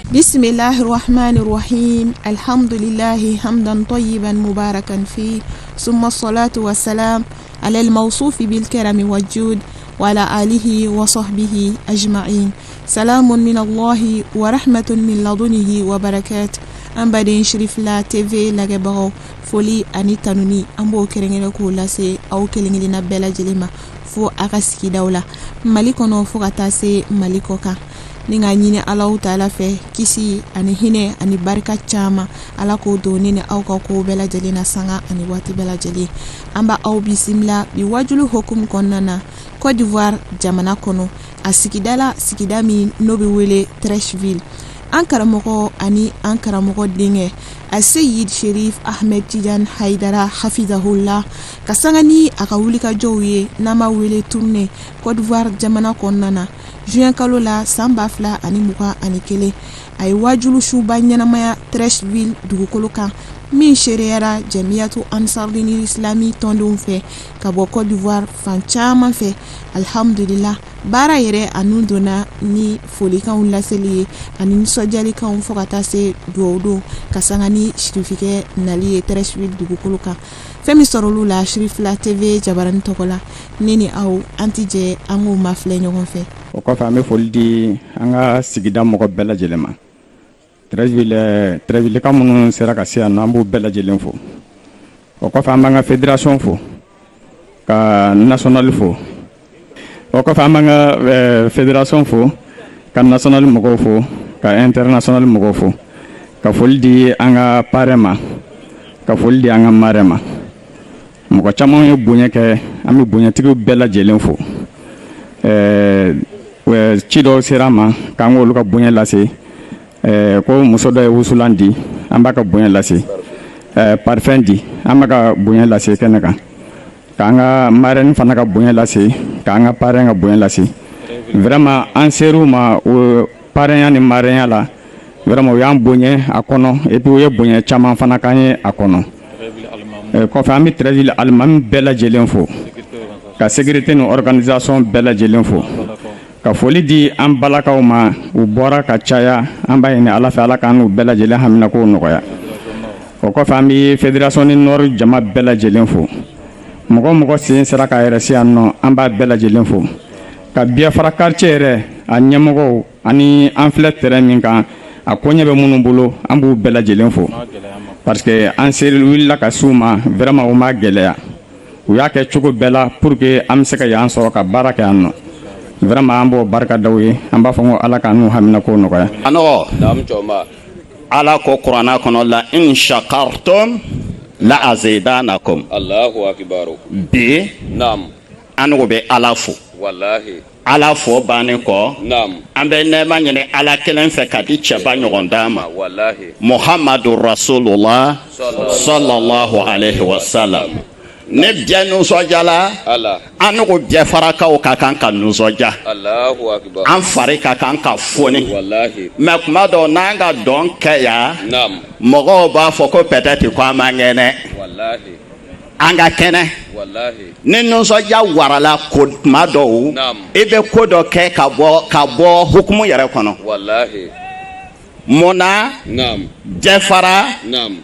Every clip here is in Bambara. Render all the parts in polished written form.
بسم الله الرحمن الرحيم الحمد لله حمدا طيبا مباركا فيه ثم الصلاة والسلام على الموصوف بالكرم والجود وعلى آله وصحبه أجمعين. سلام من الله ورحمة من لدنه وبركات. an baden Cherif la TV lagɛbagaw foli ani tanuni an b'o kɛrɛnkɛrɛn k'o lase aw kelenkelenna bɛɛ lajɛlen ma fo a ka sigidaw la Mali kɔnɔ fo ka taa se Mali kɔ kan. Ni ka ɲini Alahu Taala fɛ kisi ani hinɛ ani barika caman Ala k'o don ne ni aw ka kow bɛɛ lajɛlen na sanga ani waati bɛɛ lajɛlen. An b'a aw bisimila bi wajulu hukumu kɔnɔna na Côte d'Ivoire jamana kɔnɔ a sigida min n'o bɛ wele Trècheville. An karamɔgɔ ani an karamɔgɔ denkɛ Seyid Cherif Ahmed Tidiane Haidara Hafizahullah ka sanga ni a ka wulikajɔw ye n'an b'a wele tournée Côte d'Ivoire jamana kɔnɔna na juin kalo la san 2021 a ye wajulu suba ɲɛnamaya Trècheville dugukolo kan min sereyara Jamiyatu Ansardinil Islami tɔndenw fɛ ka bɔ Côte d'Ivoire fan caman fɛ. Alhamdulillah baara yɛrɛ a nun donna ni folikanw laseli ye ani nisɔndiyalikanw fo ka taa se duwawu don ka sanga ni Cherifikɛ nali ye Trècheville dugukolo kan. Fɛn min sɔrɔlu la Cherif la TV jabarani tɔgɔ la ne ni aw an ti jɛ an k'o mafilɛ ɲɔgɔn fɛ. O kɔfɛ an bɛ foli di an ka sigida mɔgɔ bɛɛ lajɛlen ma. Trècheville ka minnu sera ka se yan nɔ an b'u bɛɛ lajɛlen fo. O kɔfɛ an b'an ka fédération fo ka national fo. O kɔfɛ an b'an ka fédération fo ka national mɔgɔw fo ka international mɔgɔw fo ka foli di an ka parrain ma ka foli di an ka marraine ma. Mɔgɔ caman ye bonya kɛ an bɛ bonyatigiw bɛɛ lajɛlen fo. Ci dɔw sera ma k'an k'olu ka bonya lase. Ko muso dɔ ye wusulan di an b'a ka bonya lase. Parfum di an b'a ka bonya lase kɛnɛ kan. K'an ka marraine fana ka bonya lase k'an ka parrain ka bonya lase. Vraiment an ser'u ma o parrain ni marraine la vraiment o y'an bonya a kɔnɔ et puis o ye bonya caman fana k'an ye a kɔnɔ. Kɔfɛ an bɛ Trècheville alimami bɛɛ lajɛlen fo ka sécurité ni organisation bɛɛ lajɛlen fo ka foli di an balakaw ma u bɔra ka caya an b'a ɲini Ala fɛ Ala k'an n'u bɛɛ lajɛlen haminako nɔgɔya. O kɔfɛ an bɛ fédération ni nord jama bɛɛ lajɛlen fo mɔgɔ sen sera ka yɛrɛ se yan nɔ an b'a bɛɛ lajɛlen fo ka Biafra quartier yɛrɛ a ɲɛmɔgɔw ani an filɛ terrain min kan a koɲɛ bɛ minnu bolo an b'u bɛɛ lajɛlen fo parce que an seri wulila ka s'u ma vraiment o ma gɛlɛya u y'a kɛ cogo bɛɛ la pour que an bɛ se ka yan sɔrɔ ka baara kɛ yan nɔ. Vraiment an b'o barika daw ye an b'a fɔ ko Ala ka n'u haminako nɔgɔya. Ala ko Kurana kɔnɔ la in shakartum la azidanakum. Allahu akbar. Bi Naam. an ko bɛ Ala fo. Wallahi. Ala fo bannen kɔ. Naam. An bɛ nɛɛma ɲini Ala kelen fɛ ka di cɛba ɲɔgɔn d'a ma. Wallahi. Muhammadu Rasulullah sallallahu alaihi wa sallam. Ne bɛɛ nisɔndiyala an ko Biafarakaw ka kan ka nisɔndiya. Allahu akbar. An fari ka kan ka foni. Wallahi. Mais kuma dɔw n'an ka dɔn kɛ yan Naam. mɔgɔw b'a fɔ ko peut-être ko an man kɛnɛ. Wallahi. An ka kɛnɛ. Wallahi. Ni nisɔndiya warala ko tuma dɔw Naam. i bɛ ko dɔ kɛ ka bɔ hukumu yɛrɛ kɔnɔ. Wallahi. Mun na Naam. Biafara Naam.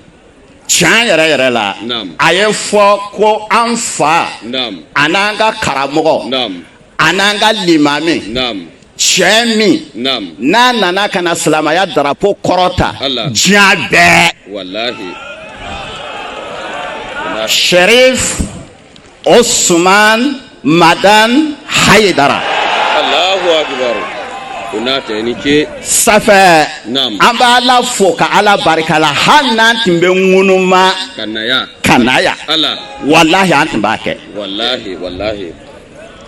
tiɲɛ yɛrɛ la Naam. a ye fɔ ko an fa Naam. a n'an ka karamɔgɔ Naam. a n'an ka limami Naam. cɛ min Naam. n'a nana ka na silamɛya darapo kɔrɔta Allah. diɲɛ bɛɛ. Wallahi. Cherif Osman Madan Haidara. Allahu akbar. Unate ni ce. Ça fait Naam. an b'a Ala fo ka Ala barika la hali n'an tun bɛ ŋunuma ka na yan Allah. walahi an tun b'a kɛ Wallahi. Wallahi.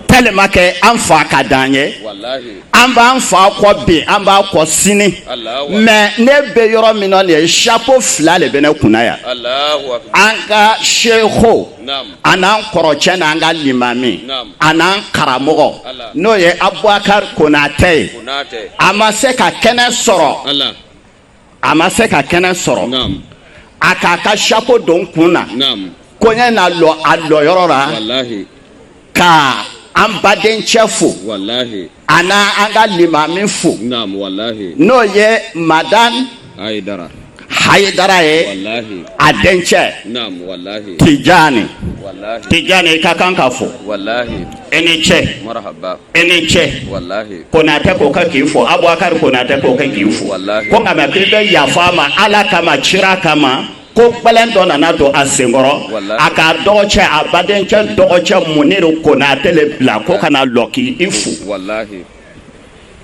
tellement que an fa ka d'an ye Wallahi. an b'an fa kɔ bi an b'a kɔ sini Allahu mais ne bɛ yɔrɔ min na nin ye chapeau fila de bɛ ne kunna yan Allahu akbar. an ka seeko Naam. a n'an kɔrɔcɛ n'an ka limami Naam. a n'an karamɔgɔ Allah. n'o ye Abubakar Konate ye Unate. a ma se ka kɛnɛ sɔrɔ Allah. a ma se ka kɛnɛ sɔrɔ Naam. a k'a ka chapeau don kun na Naam. koɲɛ n'a lɔ a lɔ yɔrɔ la Wallahi. ka an badencɛ fo wallahi an ka limami fo naam wallahi n'o ye madame Haidara ye wallahi a dencɛ naam wallahi Tijani wallahi Tijani i ka kan ka fo wallahi i ni cɛ marhaba i ni cɛ wallahi Konatɛ ko ka k'i fo Abubakar Konatɛ ko ka k'i fo wallahi ko nka mɛ k'i bɛ yafa ma Ala kama kira kama ko gbɛlɛn dɔ nana don a senkɔrɔ a ka dɔgɔcɛ a badencɛ dɔgɔcɛ Muniru Konatɛ le bila ko kana lɔ k'i fo wallahi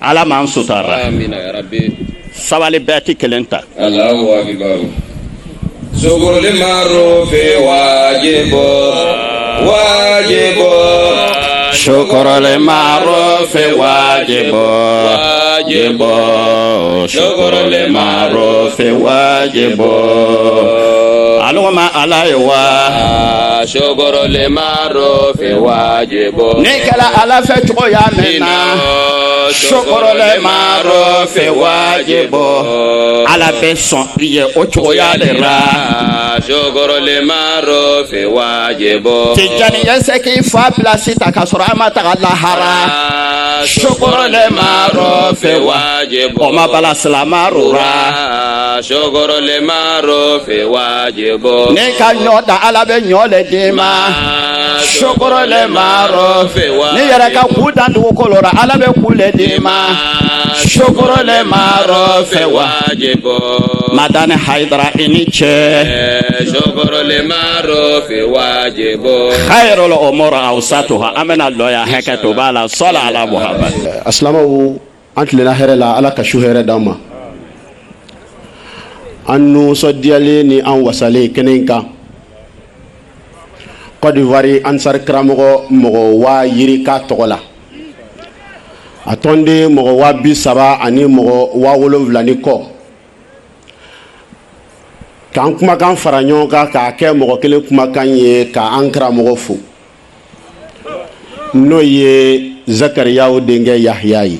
Ala m'an sutura amina ya rabbi sabali bɛɛ ti kelen ta Allahu akbar Shukrul ma'ruf wajibu Shukrul ma'ruf wajibu Shukrul ma'ruf wajibu Aluma alaywa Shukrul ma'ruf wajibu ni kala ala fɛ cogo ya mɛna Shukrul ma'ruf wajibu ala bɛ sɔn I ye o cogoya de la Shukrul ma'ruf wajibu Tijani ye se k'i fa place ta ka sɔrɔ a ma taga lahara Shukrul ma'ruf wajibu o ma bala silama rura Shukrul ma'ruf wajibu ne ka ɲɔ da ala bɛ ɲɔ le d'i ma Shukrul ma'ruf ne yɛrɛ ka ku dan dugukolo la ala bɛ ku le d'i ma Shukrul ma'ruf wajibu Madame Haidara I ni cɛ Shukrul ma'ruf wajibu khairul umur awsatuha an bɛna lɔya hakɛ to b'a la sɔli ala Muhammad Asilamaw an tilenna hɛrɛ la Ala ka su hɛrɛ d'an ma an nisɔndiyalen ni an wasalen kɛnɛ in kan Côte d'Ivoire Ansar karamɔgɔ mɔgɔ 1000 k'a tɔgɔ la a tɔnden mɔgɔ 30,000 ani mɔgɔ 70,000 ni kɔ k'an kumakan fara ɲɔgɔn kan k'a kɛ mɔgɔ kelen kumakan ye k'an karamɔgɔ fo n'o ye Zakariyaw denkɛ Yahya ye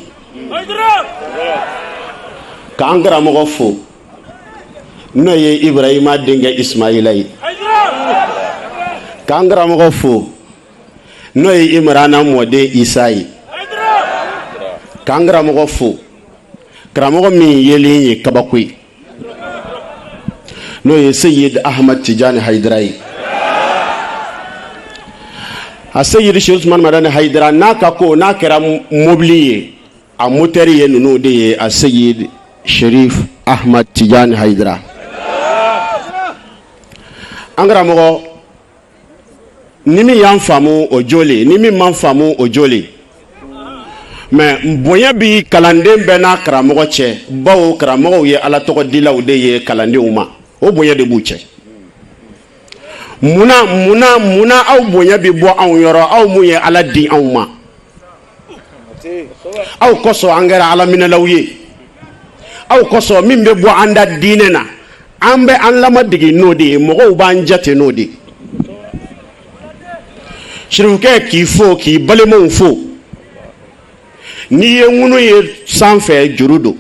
k'an karamɔgɔ fo n'o ye Ibrahima denkɛ Ismaila ye k'an karamɔgɔ fo n'o ye Imrana mɔden Isa ye k'an karamɔgɔ fo karamɔgɔ min yelen ye kabako ye n'o ye Seyid Ahmad Tijani Haidara ye a Seyid Sheikh Usman Madani Haidara n'a ka ko n'a kɛra mobili ye a motɛri ye ninnu de ye a Seyid Sherif Ahmad Tijani Haidara an karamɔgɔ ni min y'an faamu o joli ni min m'an faamu o joli mais bonya bi kalanden bɛɛ n'a karamɔgɔ cɛ bawo karamɔgɔw ye Ala tɔgɔ dilaw de ye kalandenw ma o bonya de b'u cɛ muna aw bonya bi bɔ anw yɔrɔ aw mun ye Ala di anw ma aw kosɔn an kɛra Ala minɛlaw ye aw kosɔn min bɛ bɔ an da diinɛ na an bɛ an lamadegi n'o de ye mɔgɔw b'an jate n'o de ye Sirifukɛ k'i fo k'i balimaw fo n'i ye ŋunu ye sanfɛ juru don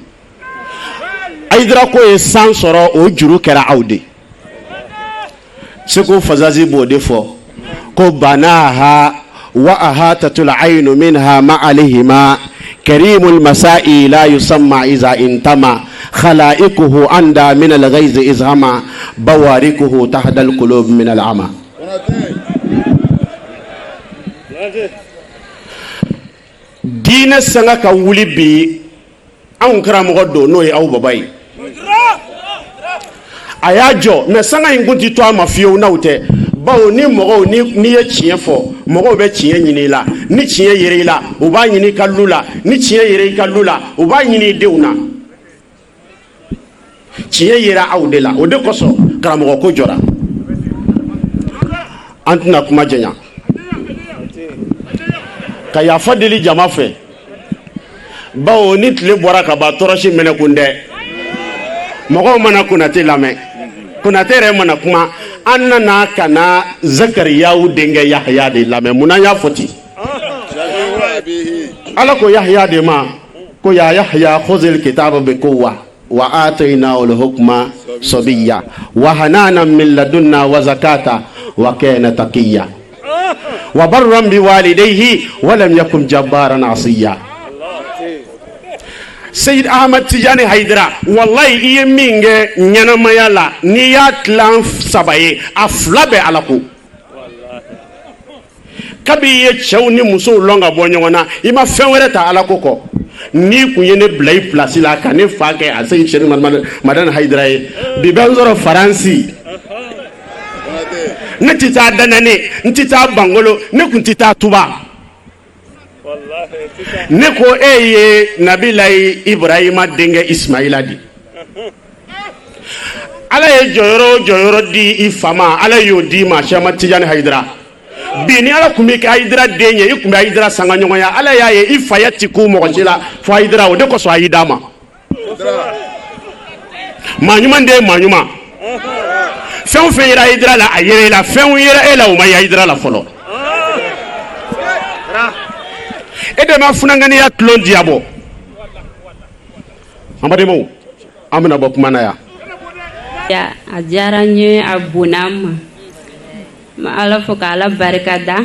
Haidara ko ye san sɔrɔ o juru kɛra aw de Seko Fazazi b'o de fɔ ko banaha wa ahatatul aynu minha ma alayhima karimul masai la yusamma iza intama khalaiquhu anda min al-ghayz izhama bawarikuhu tahda al-qulub min al-ama diinɛ sanga ka wuli bi anw karamɔgɔ don n'o ye aw baba ye a y'a jɔ mais sanga in kun ti to a ma fiyewu n'aw tɛ bawo ni mɔgɔw ni ye tiɲɛ fɔ mɔgɔw bɛ tiɲɛ ɲini I la ni tiɲɛ yera I la u b'a ɲini I ka lu la ni tiɲɛ yera I ka lu la u b'a ɲini I denw na tiɲɛ yera aw de la o de kosɔn karamɔgɔ ko jɔra an tɛna kuma janya ka yafa deli jama fɛ bawo ni tile bɔra ka ban tɔrɔsi minɛ kun dɛ mɔgɔw mana Konate lamɛn Konate yɛrɛ mana kuma an nana ka na Zakariyaw denkɛ Yahya de lamɛn mun na y'a fɔ ten Ala ko Yahya de ma ko ya Yahya khuzil kitaba bi quwwa wa ataynahu al-hukma sabiyya wa hananan min ladunna wa zakata wa kana taqiyya wa barran bi walidayhi wa lam yakun jabbaran asiya. Sayyid Ahmad Tijani Haidara wallahi iye minge nyanamaya la ni ya tlan sabaye aflabe alako kabi ye cɛw ni musow lɔn ka bɔ ɲɔgɔn na i ma fɛn wɛrɛ ta alako kɔ ni kun ye ne bila i place la ka ne fa kɛ a Sayyid Sharif Madani Haidara ye bi bɛ n sɔrɔ Faransi ne tɛ taa Danane n tɛ taa Bangolo ne kun tɛ taa Tuba ne ko e ye Nabilayi Ibrahima denkɛ Ismaila di Ala ye jɔyɔrɔ di i fa ma Ala y'o di ma Cheikh Ahmad Tijani Haidara bi ni Ala kun bɛ kɛ Haidara den ye i kun bɛ Haidara sanga ɲɔgɔnya Ala y'a ye i fa ya ti ku mɔgɔ si la fo Haidara o de kosɔn a y'i d'a ma maa ɲuman de ye maa ɲuman fɛn o fɛn yera Haidara la a yera i la fɛn o yera e la o ma ye Haidara la fɔlɔ e de ma funanganiya tulon diabɔ an badenmaw an bɛna bɔ kuma na yan a diyara n ye a bonya n ma Ala fo ka Ala barika da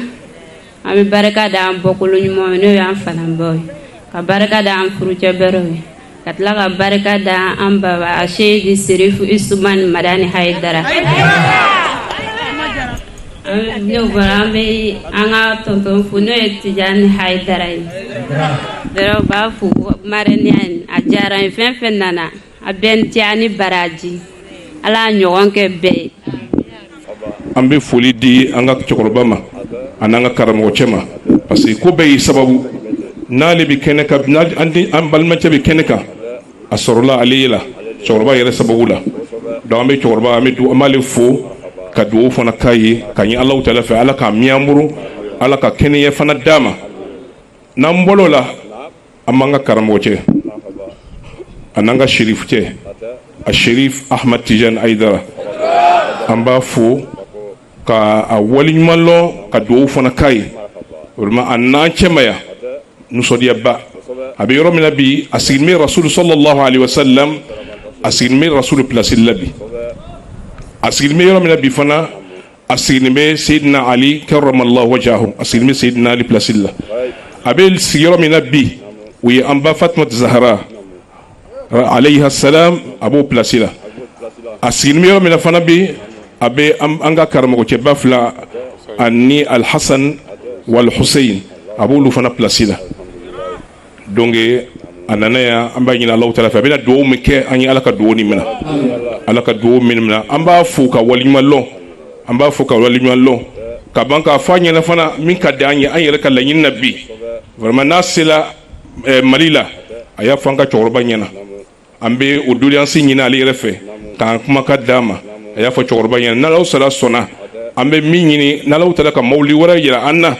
an bɛ barika da an bɔkolo ɲumanw n'o y'an falanbaw ye ka barika da an furucɛbɛrɛw ye ka tila ka barika da an baba Seydi Sirifu Usumani Madani Haidara ne bɔra an bɛ an ka tonton fo n'o ye Tijani Haidara ye dɔrɔn u b'a fo marraine a diyara n ye fɛn fɛn nana a bɛɛ n diya ni baraji Ala y'a ɲɔgɔn kɛ bɛɛ ye. An bɛ foli di an ka cɛkɔrɔba ma a n'an ka karamɔgɔ cɛ ma parce que ko bɛɛ y'i sababu n'ale bɛ kɛnɛ kan an balimacɛ bɛ kɛnɛ kan a sɔrɔla ale ye la cɛkɔrɔba yɛrɛ sababu la donc an bɛ cɛkɔrɔba an b'ale fo ka dugawu fana k'a ye ka ɲɛ Alahu Taala fɛ Ala k'a miyanburu Ala ka kɛnɛya fana d'a ma n'an bɔr'o la an b'an ka karamɔgɔ cɛ a n'an ka Sherif cɛ a Sherif Ahmad Tijani Haidara an b'a fo ka a waliɲuman lɔn ka dugawu fana k'a ye vraiment a n'an cɛmaya nisɔndiyaba a bɛ yɔrɔ min na bi a sigilen bɛ Rasulu sallallahu alaihi wasallam a sigilen bɛ Rasulu place la bi a sigilen bɛ yɔrɔ min na bi fana a sigilen bɛ Seydina Ali karramallahu wajahu a sigilen bɛ Seydina Ali place la a bɛ sigi yɔrɔ min na bi o ye an ba Fatumata Zahra alayha salam a b'o place la a sigilen bɛ yɔrɔ min na fana bi a bɛ an ka karamɔgɔcɛba fila ani Al-Hasan wal Hussein a b'olu fana place la donc a nana yan an b'a ɲini Alahu Taala fɛ a bɛna dugawu min kɛ an ye Ala ka dugawu nin minɛ Ala ka dugawu min minɛ an b'a fo ka waliɲuman lɔn an b'a fo ka waliɲuman lɔn ka ban k'a fɔ a ɲɛna fana min ka di an ye an yɛrɛ ka laɲini na bi vraiment n'a sera Mali la a y'a fɔ an ka cɛkɔrɔba ɲɛna an bɛ o doléance ɲini ale yɛrɛ fɛ k'an kumakan d'a ma a y'a fɔ cɛkɔrɔba ɲɛna n'Alahu Taala sɔnna an bɛ min ɲini n'Alahu Taala ka mawuli wɛrɛ yira an na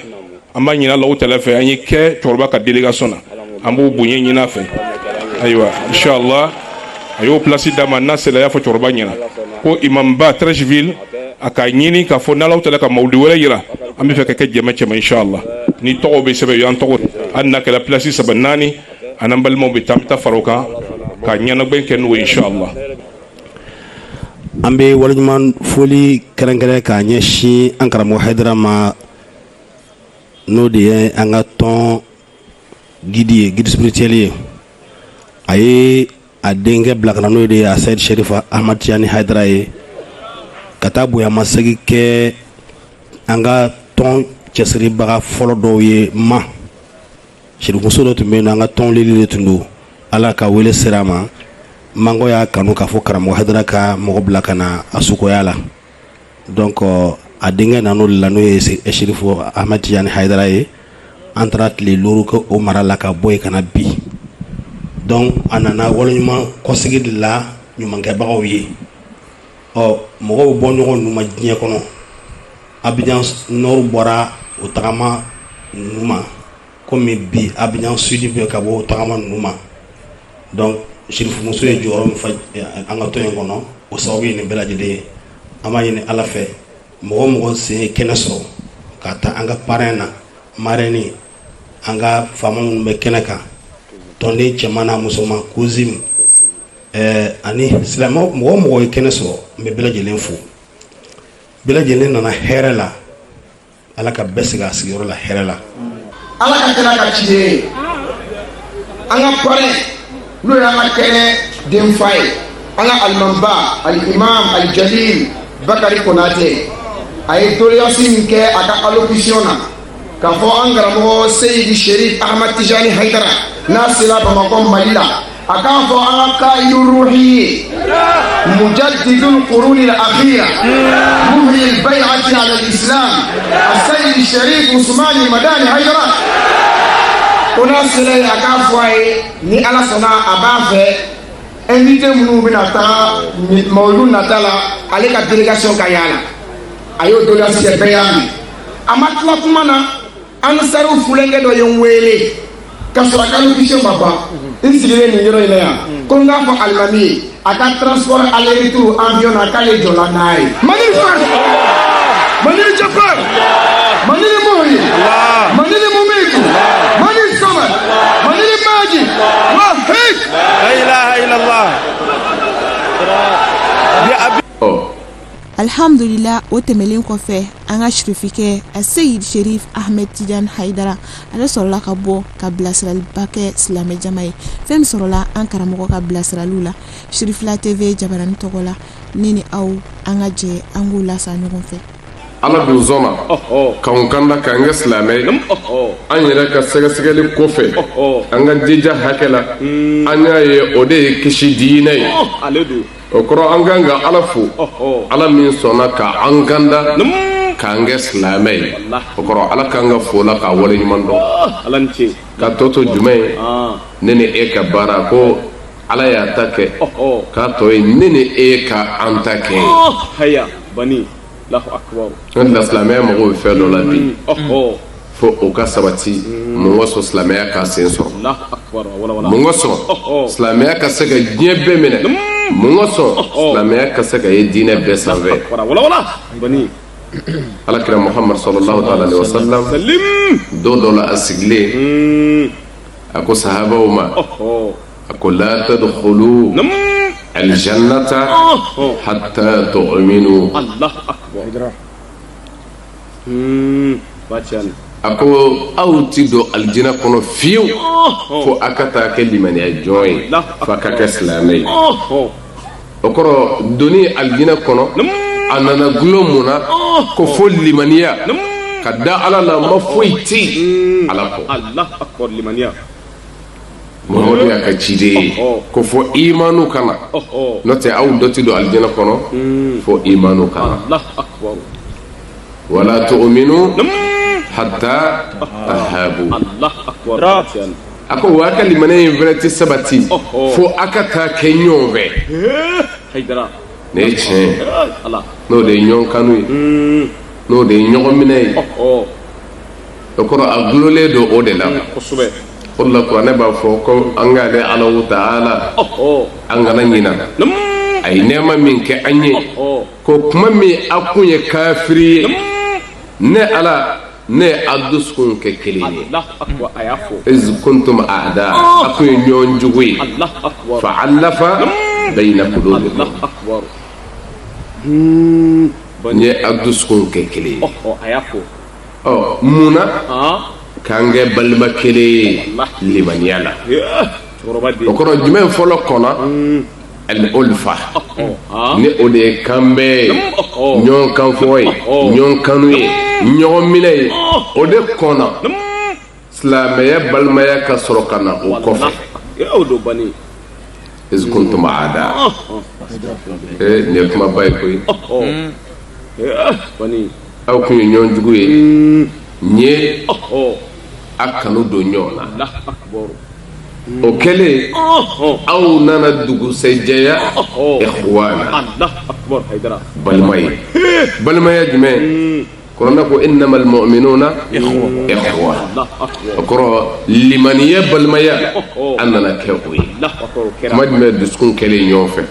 an b'a ɲini Alahu Taala fɛ an ye kɛ cɛkɔrɔba ka délégation na an b'o bonya ɲini a fɛ ayiwa inchallah a y'o place d'a ma n'a sera a y'a fɔ cɛkɔrɔba ɲɛna ko imamba Treichville a ka ɲini k'a fɔ n'Alahu Taala ka mawuli wɛrɛ yira an bɛ fɛ ka kɛ jɛmɛ cɛma inchallah ni tɔgɔ bɛ sɛbɛn y'an tɔgɔ hali n'a kɛra place 3 4 an n'an balimaw bɛ taa an bɛ taa fara o kan ka ɲɛnabɔ kɛ n'o ye inchallah. An bɛ waliɲuman foli kɛrɛnkɛrɛn k'a ɲɛsin an karamɔgɔ Haidara ma n'o de ye an ka tɔn guide ye guide spirituel ye a ye a denkɛ bila ka na n'o de ye a Sayyid Sharif Ahmad Tijani Haidara ye ka taa bonyamasegin kɛ an ka tɔn cɛsiribaga fɔlɔ dɔw ye ma Sherifmuso dɔ tun bɛ yen nɔ an ka tɔn lili de tun don Ala ka wele sera a ma mango y'a kanu k'a fɔ karamɔgɔ Haidara ka mɔgɔ bila ka na a sukoya la donc a denkɛ nan'o de la n'o ye Sherif Ahmad Tijani Haidara ye an taara tile 5 kɛ o mara la ka bɔ yen ka na bi donc a nana waleɲuman kɔsigi de la ɲumankɛbagaw ye mɔgɔw bɛ bɔ ɲɔgɔn ninnu ma diɲɛ kɔnɔ Abidjan Nord bɔra o tagama ninnu ma komi bi Abidjan Sud bɛ ka bɔ o tagama ninnu ma donc Sherifmuso ye jɔyɔrɔ min fa an ka tɔn in kɔnɔ o sababu ye nin bɛɛ lajɛlen ye an b'a ɲini Ala fɛ mɔgɔ mɔgɔ sen ye kɛnɛ sɔrɔ ka taa an ka parrain na marraine an ka faama minnu bɛ kɛnɛ kan tɔnden cɛman n'a musoman Kozim ani silamɛ mɔgɔ mɔgɔ ye kɛnɛ sɔrɔ n bɛ bɛɛ lajɛlen fo bɛɛ lajɛlen nana hɛrɛ la ala ka bɛɛ sigi a sigiyɔrɔ la hɛrɛ la. ala ka kɛnɛ ka ci ye an ka parrain n'o ye an ka kɛnɛ denfa ye an ka alimamiba alimam alijalil bakari konate a ye doléance min kɛ a ka allocution na k'a fɔ an karamɔgɔ seyidi sherif ahmad tijani haidara n'a sera bamakɔ mali la a k'a fɔ an ka kaidu ruhi ye mujaddidul quruni al-akhira muhyi al-bay'ati ala al-islam seyidi sherif usmani madani haidara o n'a sera yen a k'a fɔ a ye ni ala sɔnna a b'a fɛ invité minnu bɛna taa mawulu nata la ale ka délégation ka yala a y'o doléance kɛ bɛɛ y'a mɛn a ma tila kuma na ansariw fulenkɛ dɔ ye n wele ka sɔrɔ a ka allocution ma ban n sigilen nin yɔrɔ in na yan ko n k'a fɔ alimami ye a ka transport aller retour avion na k'ale jɔla n'a ye mali fat mali jafar mali moyi mali mumitu mali samad mali maji wahid la ilaha illallah. alhamdulillah o tɛmɛlen kɔfɛ an ka shirifikɛ a seyid sherif ahmed tijan haidara ale sɔrɔla ka bɔ ka bilasiraliba kɛ silamɛ jama ye fɛn min sɔrɔla an karamɔgɔ ka bilasiraliw la shirifila tv jabarani tɔgɔ la ne ni aw an ka jɛ an k'u lasa ɲɔgɔn fɛ ala dun sɔnna k'anw kanda k'an kɛ silamɛ ye an yɛrɛ ka sɛgɛsɛgɛli kɔfɛ an ka jija hakɛ la an y'a ye o de ye kisi diinɛ ye o kɔrɔ an kan ka ala fo ala min sɔnna ka an kanda k'an kɛ silamɛ ye o kɔrɔ ala kan ka fo la k'a wale ɲuman dɔn ka tɔ to jumɛn ye ne ni e ka baara ko ala y'a ta kɛ k'a tɔ ye ne ni e ka an ta kɛ ye n da silamɛya mɔgɔw bɛ fɛn dɔ la bi fo o ka sabati mun ka sɔn silamɛya ka sen sɔrɔ mun ka sɔn silamɛya ka se ka diɲɛ bɛɛ minɛ mun ka sɔn silamɛya ka se ka ye diinɛ bɛɛ sanfɛ alakira muhammad sallallahu alaihi wasallam don dɔ la a sigilen a ko sahabaw ma a ko la tadkhulu aljannata hatta tu'minu a ko aw ti don aljina kɔnɔ fiyewu fo a ka taa kɛ limaniya jɔn ye f'a ka kɛ silamɛ ye o kɔrɔ doni aljina kɔnɔ a nana gulo mun na ko fo limaniya ka da ala la ma foyi ti ala kɔ muhamadu y'a ka ciden ye ko fo imanu kana n'o tɛ aw dɔ ti don aljina kɔnɔ fo imanu kana wala tu'minu hatta tahabu a ko wa ka limaniya in fɛnɛ ti sabati fo a ka taa kɛ ɲɔgɔn fɛ ne ye tiɲɛ n'o de ye ɲɔgɔn kanu ye n'o de ye ɲɔgɔn minɛ ye o kɔrɔ a gulolen don o de la o de la kuranɛ b'a fɔ ko an k'ale alahu ta'ala an kana ɲina a ye nɛɛma min kɛ an ye ko kuma min a kun ye kafiri ye ne ala ne a dusukun kɛ kelen ye iz kuntum a'da a kun ye ɲɔgɔn jugu ye fa'alafa bayna qulubikum n ye a dusukun kɛ kelen ye mun na k'an kɛ balima kelen ye limaniya la o kɔrɔ jumɛn fɔlɔ kɔnɔ al-ulfa ni o de ye kan bɛɛ ye ɲɔgɔn kanfɔ ye ɲɔgɔn kanu ye ɲɔgɔn minɛ ye o de kɔnɔ silamɛya balimaya ka sɔrɔ ka na o kɔfɛ iz kuntum a'da nin ye kumaba ye koyi aw kun ye ɲɔgɔn jugu ye n ye a kanu don ɲɔgɔn na o kɛlen aw nana dugusɛjɛya ikhwana balima ye balimaya jumɛn kuranɛ ko innamal mu'minuna ikhwa o kɔrɔ limaniya balimaya an nana kɛ o ye kuma jumɛn dusukun kɛlen ɲɔgɔn fɛ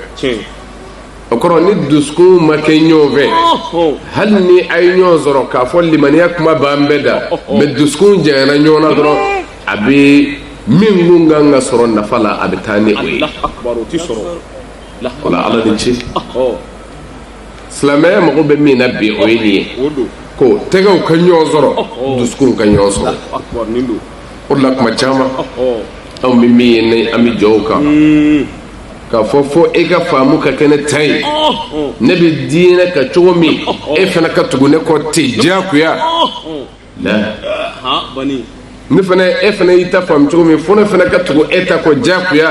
o kɔrɔ ni dusukun ma kɛ ɲɔgɔn fɛ hali ni a ye ɲɔgɔn sɔrɔ k'a fɔ limaniya kuma b'an bɛɛ da mɛ dusukun janyana ɲɔgɔn na dɔrɔn a bɛ min kun kan ka sɔrɔ nafa la a bɛ taa ni o ye wala ala ni ce silamɛya mago bɛ min na bi o ye nin ye ko tɛgɛw ka ɲɔgɔn sɔrɔ dusukun ka ɲɔgɔn sɔrɔ o de la kuma caman anw bɛ min ye ni an bɛ jɔ o kan k'a fɔ fo e ka faamu ka kɛ ne ta ye ne bɛ diinɛ ka cogo min e fana ka tugu ne kɔ ten diyagoya ne fana e fana y'i ta faamu cogo min fo ne fana ka tugu e ta kɔ diyagoya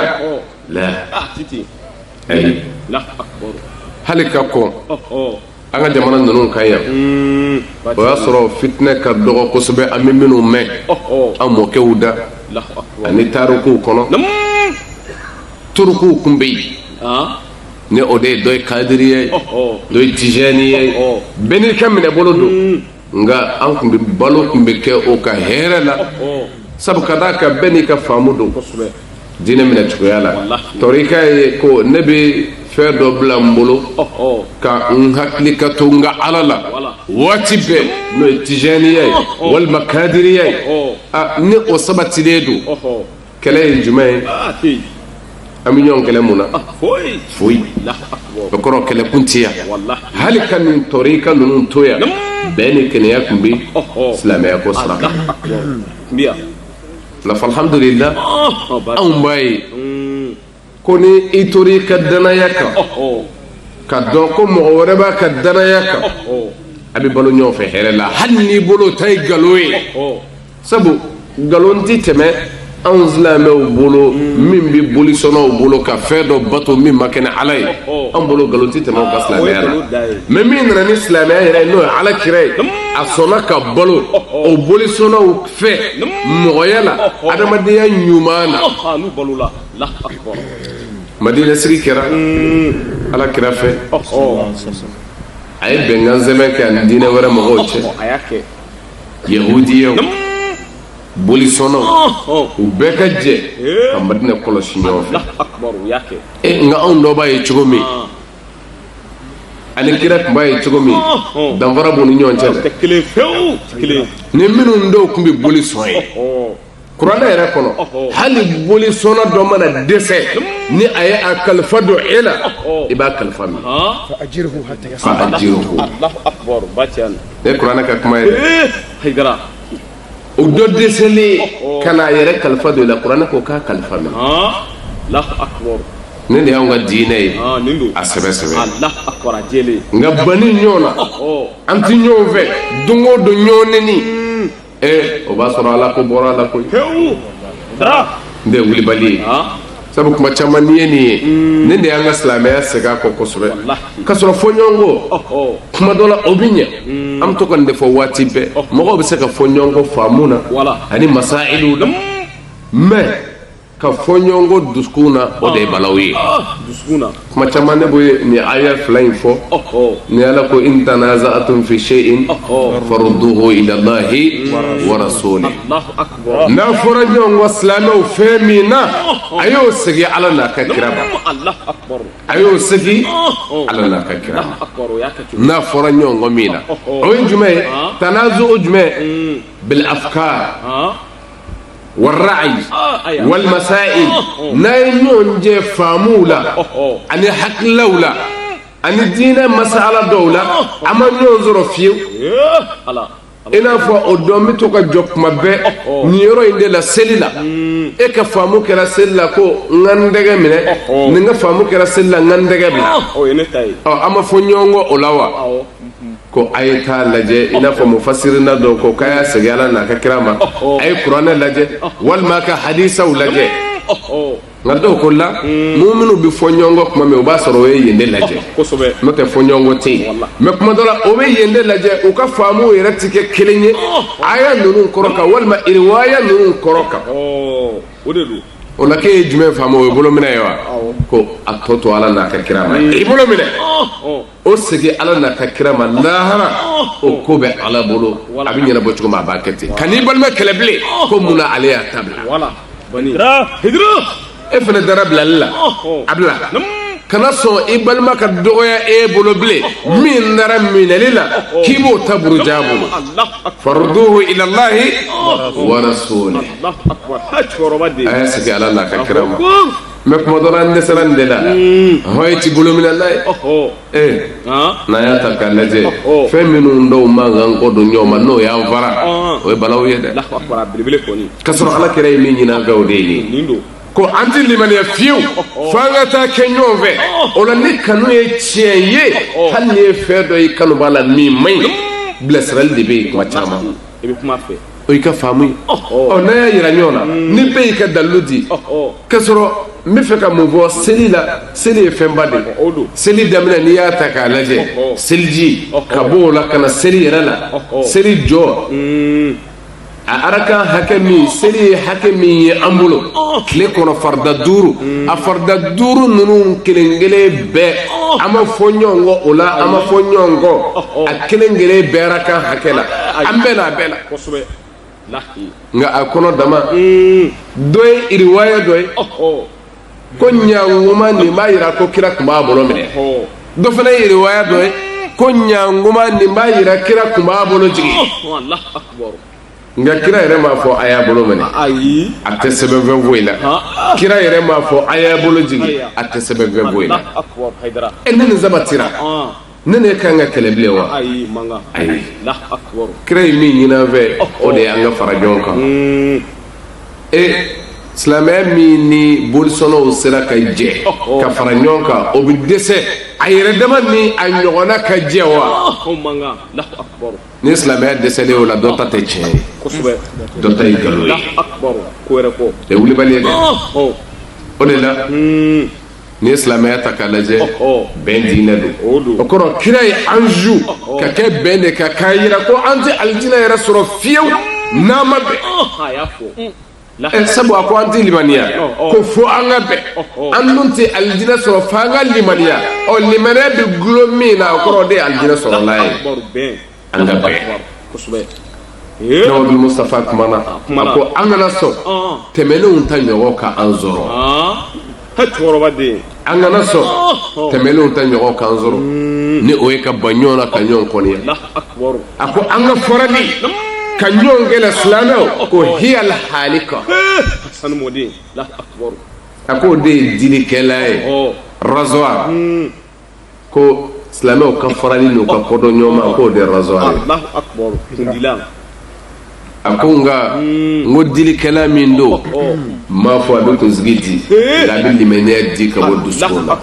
ayi hali ka kɔn an ka jamana ninnu kan yan o y'a sɔrɔ fitinɛ ka dɔgɔ kosɛbɛ an bɛ minnu mɛn an mɔkɛw da ani taarikuw kɔnɔ turukuw kun bɛ yen ni o de ye dɔ ye kadiriya ye dɔ ye tijaniya ye bɛɛ n'i ka minɛ bolo don nka an kun bɛ balo kun bɛ kɛ o ka hɛrɛ la sabu ka d'a kan bɛɛ n'i ka faamu don diinɛ minɛ cogoya la tɔrika ye ko ne bɛ fɛn dɔ bila n bolo ka n hakili ka to n ka ala la waati bɛɛ n'o ye tijaniya ye walima kadiriya ye ni o sabatilen don kɛlɛ ye jumɛn ye an bɛ ɲɔgɔn kɛlɛ mun na foyi o kɔrɔ kɛlɛkun tɛ yan hali ka nin tɔrika ninnu to yan bɛɛ ni kɛnɛya tun bɛ silamɛya ko sira kan lafa alhamdulillah anw b'a ye ko ni i tori ka danaya kan ka dɔn ko mɔgɔ wɛrɛ b'a ka danaya kan a bɛ balo ɲɔgɔn fɛ hɛrɛ la hali n'i bolo ta ye nkalon ye sabu nkalon tɛ tɛmɛ anw silamɛw bolo min bɛ bolisɔnnaw bolo ka fɛn dɔ bato min ma kɛ ni ala ye an bolo nkalon tɛ tɛmɛ o ka silamɛya la mɛ min nana ni silamɛya yɛrɛ ye n'o ye ala kira ye a sɔnna ka balo o bolisɔnnaw fɛ mɔgɔya la adamadenya ɲuman na madina sigi kɛra ala kira fɛ a ye bɛnkan sɛbɛn kɛ ani diinɛ wɛrɛ mɔgɔw cɛ yahudiyaw bolisɔnnaw u bɛɛ ka jɛ ka madina kɔlɔsi ɲɔgɔn fɛ nka anw dɔ b'a ye cogo min ani kira tun b'a ye cogo min danfara b'u ni ɲɔgɔn cɛ dɛ ni minnu dɔw tun bɛ boli sɔn ye kuranɛ yɛrɛ kɔnɔ hali bolisɔnna dɔ mana dɛsɛ ni a ye a kalifa don e la i b'a kalifa min fa ajiruhu ne kuranɛ ka kuma ye dɛ o dɔ dɛsɛlen ka n'a yɛrɛ kalifa don i la kuranɛ ko k'a kalifa min ne de y'anw ka diinɛ ye a sɛbɛ nka bani ɲɔgɔn na an tɛ ɲɔgɔn fɛ don o don ɲɔgɔn neni o b'a sɔrɔ ala ko bɔra ala koyi n tɛ wulibali ye sabu kuma caman n'i ye nin ye ne de y'an ka silamɛya segin a kɔ kosɛbɛ k'a sɔrɔ fɔɲɔgɔnkɔ kuma dɔ la o bɛ ɲɛ an bɛ to ka nin de fɔ waati bɛɛ mɔgɔw bɛ se ka fɔɲɔgɔnkɔ faamu na ani masailu la mais ka fɔɲɔgɔnkɔ dusukun na o de ye balaw ye kuma caman ne bɛ nin aya fila in fɔ ni ala ko in tanaza'atum fi shay'in farudduhu ila allahi wa rasulih n'a fɔra ɲɔgɔn kɔ silamɛw fɛn min na a y'o segin ala n'a ka kira ma a y'o segin ala n'a ka kira ma n'a fɔra ɲɔgɔn kɔ min na o ye jumɛn ye tanazu'u jumɛn bil afkar والرعي والمسائل ناينون جي فامولا اني حق لولا اني دين مسألة دولة اما ننظر فيو ina fɔ o dɔn bɛ to ka jɔ kuma bɛɛ nin yɔrɔ in de la seli la e ka faamu kɛra seli la ko n ka n dɛgɛ minɛ nin ka faamu kɛra seli la n ka n dɛgɛ bila an ma fɔ ɲɔgɔn kɔ o la wa ko a ye taa lajɛ i n'a fɔ mufasirina dɔw ko k'a y'a segin ala n'a ka kira ma a ye kuranɛ lajɛ walima a ka hadisaw lajɛ nka dɔw ko la mun minnu bɛ fɔ ɲɔgɔn kɔ kuma min o b'a sɔrɔ o ye yen de lajɛ n'o tɛ fɔ ɲɔgɔn kɔ tɛ yen mɛ kuma dɔ la o bɛ yen de lajɛ u ka faamuw yɛrɛ tɛ kɛ kelen ye aya ninnu kɔrɔ kan walima iriwaya ninnu kɔrɔ kan o la k'e ye jumɛn faamu o ye bolo minɛ ye wa ko a tɔ to ala n'a ka kira ma i bolo minɛ o segin ala n'a ka kira ma lahara o ko bɛ ala bolo a bɛ ɲɛnabɔ cogo min a b'a kɛ ten ka n'i balima kɛlɛ bilen ko munna ale y'a ta bila e fana dara bilali la a bila kana sɔn i balima ka dɔgɔya e bolo bilen min dara minɛli la k'i b'o ta buruja bolo farduhu ila Allahi wa rasulih a y'a sigi Ala n'a ka kira ma mɛ kuma dɔ la n dɛsɛra nin de la hɔn ti bolo minɛ la ye n'an y'a ta k'a lajɛ fɛn minnu dɔw man kan kɔ don ɲɔgɔn ma n'o y'an fara o ye balawu ye dɛ k'a sɔrɔ Ala kira ye min ɲini an fɛ o de ye ko an tɛ limaniya fiyewu f'an ka taa kɛ ɲɔgɔn fɛ o la ni kanu ye tiɲɛ ye hali ni ye fɛn dɔ i kanu b'a la min man ɲi bilasirali de bɛ yen kuma caman o y'i ka faamu ye n'a y'a yira ɲɔgɔn na ni bɛɛ y'i ka dalilu di k'a sɔrɔ n bɛ fɛ ka mun fɔ seli la seli ye fɛnba de ye seli daminɛ n'i y'a ta k'a lajɛ seliji ka bɔ o la ka na seli yɛrɛ la seli jɔ a arakan hakɛ min seli ye hakɛ min ye an bolo tile kɔnɔ farida 5 a farida 5 ninnu kelen kelen bɛɛ an ma fɔ ɲɔgɔn kɔ o la an ma fɔ ɲɔgɔn kɔ a kelen kelen bɛɛ arakan hakɛ la an bɛɛ la a bɛɛ la nka a kɔnɔ dama dɔ ye riwaya dɔ ye ko ɲanguma nin b'a yira ko kira tun b'a bolo minɛ dɔ fana ye riwaya dɔ ye ko ɲanguma nin b'a yira kira tun b'a bolo jigin nka kira yɛrɛ m'a fɔ a y'a bolo minɛ a tɛ sɛbɛnfɛn foyi la kira yɛrɛ m'a fɔ a y'a bolo jigin a tɛ sɛbɛnfɛn foyi la ne nin sabatira ne ne kan ka kɛlɛ bilen wa ayi kira ye min ɲini an fɛ o de ye an ka fara ɲɔgɔn kan silamɛya min ni bolisɔnnaw sera ka jɛ ka fara ɲɔgɔn kan o bɛ dɛsɛ a yɛrɛ dama ni a ɲɔgɔnna ka jɛ wa ni silamɛya dɛsɛlen o la dɔ ta tɛ tiɲɛ ye dɔ ta ye nkalon ye wulibali ye dɛ o de la ni ye silamɛya ta k'a lajɛ bɛn diinɛ don o kɔrɔ kira ye an zu ka kɛ bɛn de ka k'a yira ko an tɛ alijinɛ yɛrɛ sɔrɔ fiyewu n'a ma bɛn sabu a ko an tɛ limaniya ko fo an ka bɛn an dun tɛ alijinɛ sɔrɔ f'an ka limaniya limaniya bɛ gulo min na o kɔrɔ de ye alijinɛ sɔrɔla ye an ka bɛn Nabi Mustafa kumana a ko an kana sɔn tɛmɛlenw ta ɲɔgɔn ka an sɔrɔ an kana sɔn tɛmɛlenw ta ɲɔgɔn ka an sɔrɔ ni o ye ka ban ɲɔgɔn na ka ɲɔgɔn kɔniya a ko an ka farali ka ɲɔgɔn kɛlɛ silamɛw ko hiyal halika a ko o de ye dilikɛla ye rasoir ko silamɛw ka farali n'u ka kodɔn ɲɔgɔn ma k'o de ye rasoir ye a ko nka n ko dilikɛla min don m'a fɔ a bɛ kunsigi di nka a bɛ limaniya di ka bɔ dusukun na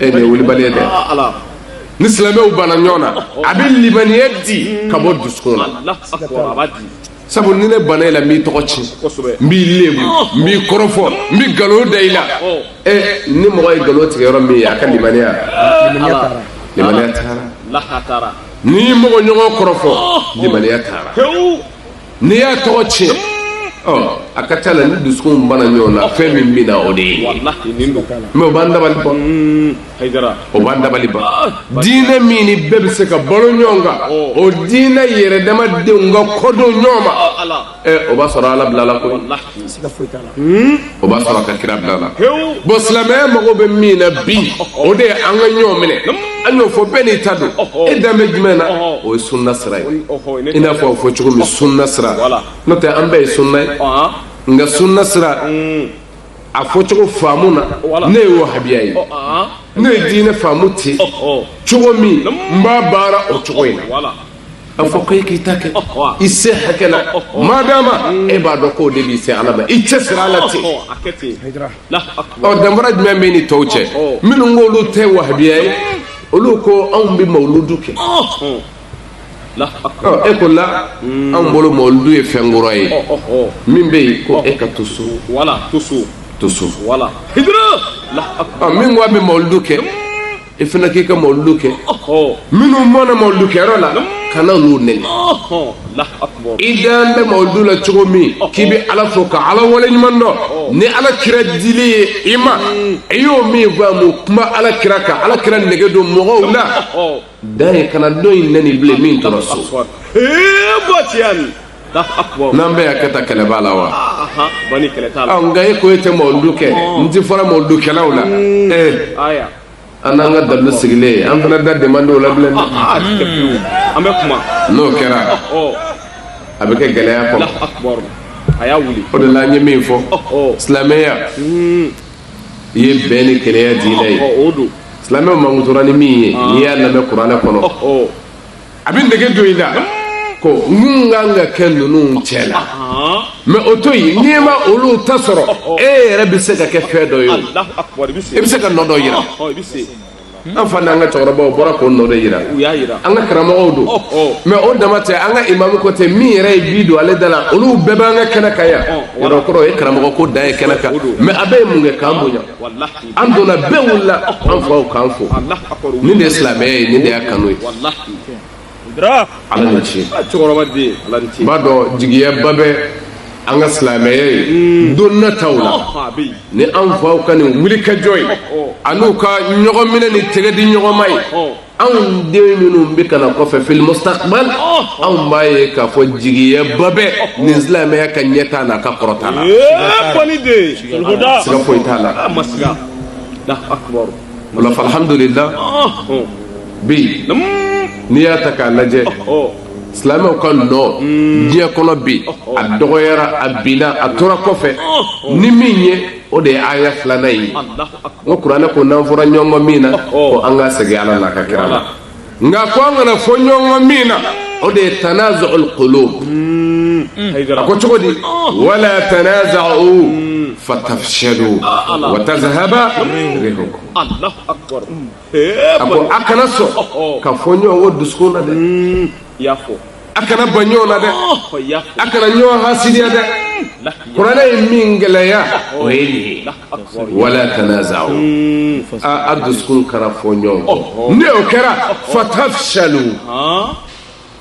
e nin ye wulibali ye dɛ ni silamɛw banna ɲɔgɔn na a bɛ limaniya di ka bɔ dusukun na sabu ni ne banna e la n b'i tɔgɔ tiɲɛ n b'i lebu n b'i kɔrɔfɔ n b'i nkalon da i la ni mɔgɔ ye nkalon tigɛ yɔrɔ min ye a ka limaniya taara n'i ye mɔgɔ ɲɔgɔn kɔrɔfɔ limaniya taara n'i y'a tɔgɔ tiɲɛ a ka ca la ni dusukun banna ɲɔgɔn na fɛn min bɛ na o de ye mɛ o b'an dabali ban o b'an dabali ban diinɛ min ni bɛɛ bɛ se ka balo ɲɔgɔn kan o diinɛ yɛrɛ damadenw ka kɔdon ɲɔgɔn ma o b'a sɔrɔ Ala bilala koyi o b'a sɔrɔ a ka kira bilala bon silamɛya mago bɛ min na bi o de ye an ka ɲɔgɔn minɛ an y'o fɔ bɛɛ n'i ta don e dan bɛ jumɛn na o ye sunna sira ye i n'a fɔ a fɔ cogo min sunna sira n'o tɛ an bɛɛ ye sunna ye nka sunna sira a fɔ cogo faamu na ne ye wahabiya ye ne ye diinɛ faamu ten cogo min n b'a baara o cogo in na a fɔ ko e k'i ta kɛ i se hakɛ la madama e b'a dɔn k'o de b'i se Ala ma i cɛ siri a la ten danfara jumɛn bɛ ni tɔw cɛ minnu k'olu tɛ wahabiya ye olu ko anw bɛ mawuludu kɛ e ko la anw bolo mawuludu ye fɛn kɔrɔ ye min bɛ yen ko e ka to so min ko a bɛ mawuludu kɛ e fana k'i ka mawuludu kɛ minnu mɔna mawuludu kɛyɔrɔ la kana n'u nɛgɛ i dan bɛ mawuludu la cogo min k'i bɛ Ala fo ka Ala wale ɲuman dɔn ni Ala kira dili ye i ma i y'o min faamu kuma Ala kira kan Ala kira nɛgɛ don mɔgɔw la dan ye kana dɔn in nɛni bilen min tora so n'an bɛ ya kɛ ta kɛlɛ b'a la wa bani kɛlɛ t'a la nka e ko e tɛ mawuludu kɛ n ti fɔra mawuludukɛlaw la an n'an ka dalu sigilen an fana da demandew la bilen an bɛ kuma n'o kɛra a bɛ kɛ gɛlɛya kɔnɔ a y'a wuli o de la an ye min fɔ silamɛya i ye bɛn ni kɛnɛya diinɛ ye silamɛw mankutora ni min ye n'i y'a lamɛn kuranɛ kɔnɔ a bɛ nege don i la ko mun kan ka kɛ ninnu cɛ la mɛ o to yen n'i ma olu ta sɔrɔ e yɛrɛ bɛ se ka kɛ fɛn dɔ ye o e bɛ se ka nɔ dɔ yira an fa n'an ka cɛkɔrɔbaw bɔra k'o nɔ de yira an ka karamɔgɔw don mɛ o dama tɛ an ka imamu ko tɛ min yɛrɛ ye bi don ale da la olu bɛɛ b'an ka kɛnɛ kan yan yɔrɔ kɔrɔ o ye karamɔgɔ ko dan ye kɛnɛ kan mɛ a bɛɛ ye mun kɛ k'an bonya an donna bɛɛ wulila an faw k'an fo nin de ye silamɛya ye nin de y'a kanu ye ala ni ce b'a dɔn jigiyaba bɛ an ka silamɛya ye don nataw la ni an faw ka nin wulikajɔ ye an'u ka ɲɔgɔn minɛ ni tɛgɛ di ɲɔgɔn ma ye anw den minnu bɛ ka na kɔfɛ fil mustaqbal anw b'a ye k'a fɔ jigiyaba bɛ nin silamɛya ka ɲɛtaa n'a ka kɔrɔta la siga foyi t'a la o la alhamdulillah bi n'i y'a ta k'a lajɛ silamɛw ka nɔ diɲɛ kɔnɔ bi a dɔgɔyara a binna a tora kɔfɛ ni min ye o de ye aya filanan ye n ko kuranɛ ko n'an fɔra ɲɔgɔn min na ko an ka segin ala n'a ka kira la nka ko an kana fɔ ɲɔgɔn min na o de ye tanazu'ul qulub a ko cogo di wala tanaza'u fatafshalu wa tazhaba rihukum a ko a kana sɔn ka fɔ ɲɔgɔn ko dusukun na dɛ a kana ban ɲɔgɔn na dɛ a kana ɲɔgɔn hasidiya dɛ kuranɛ ye min gɛlɛya o ye nin ye wala tanaza'u a dusukun kana fɔ ɲɔgɔn kɔ ni o kɛra fatafshalu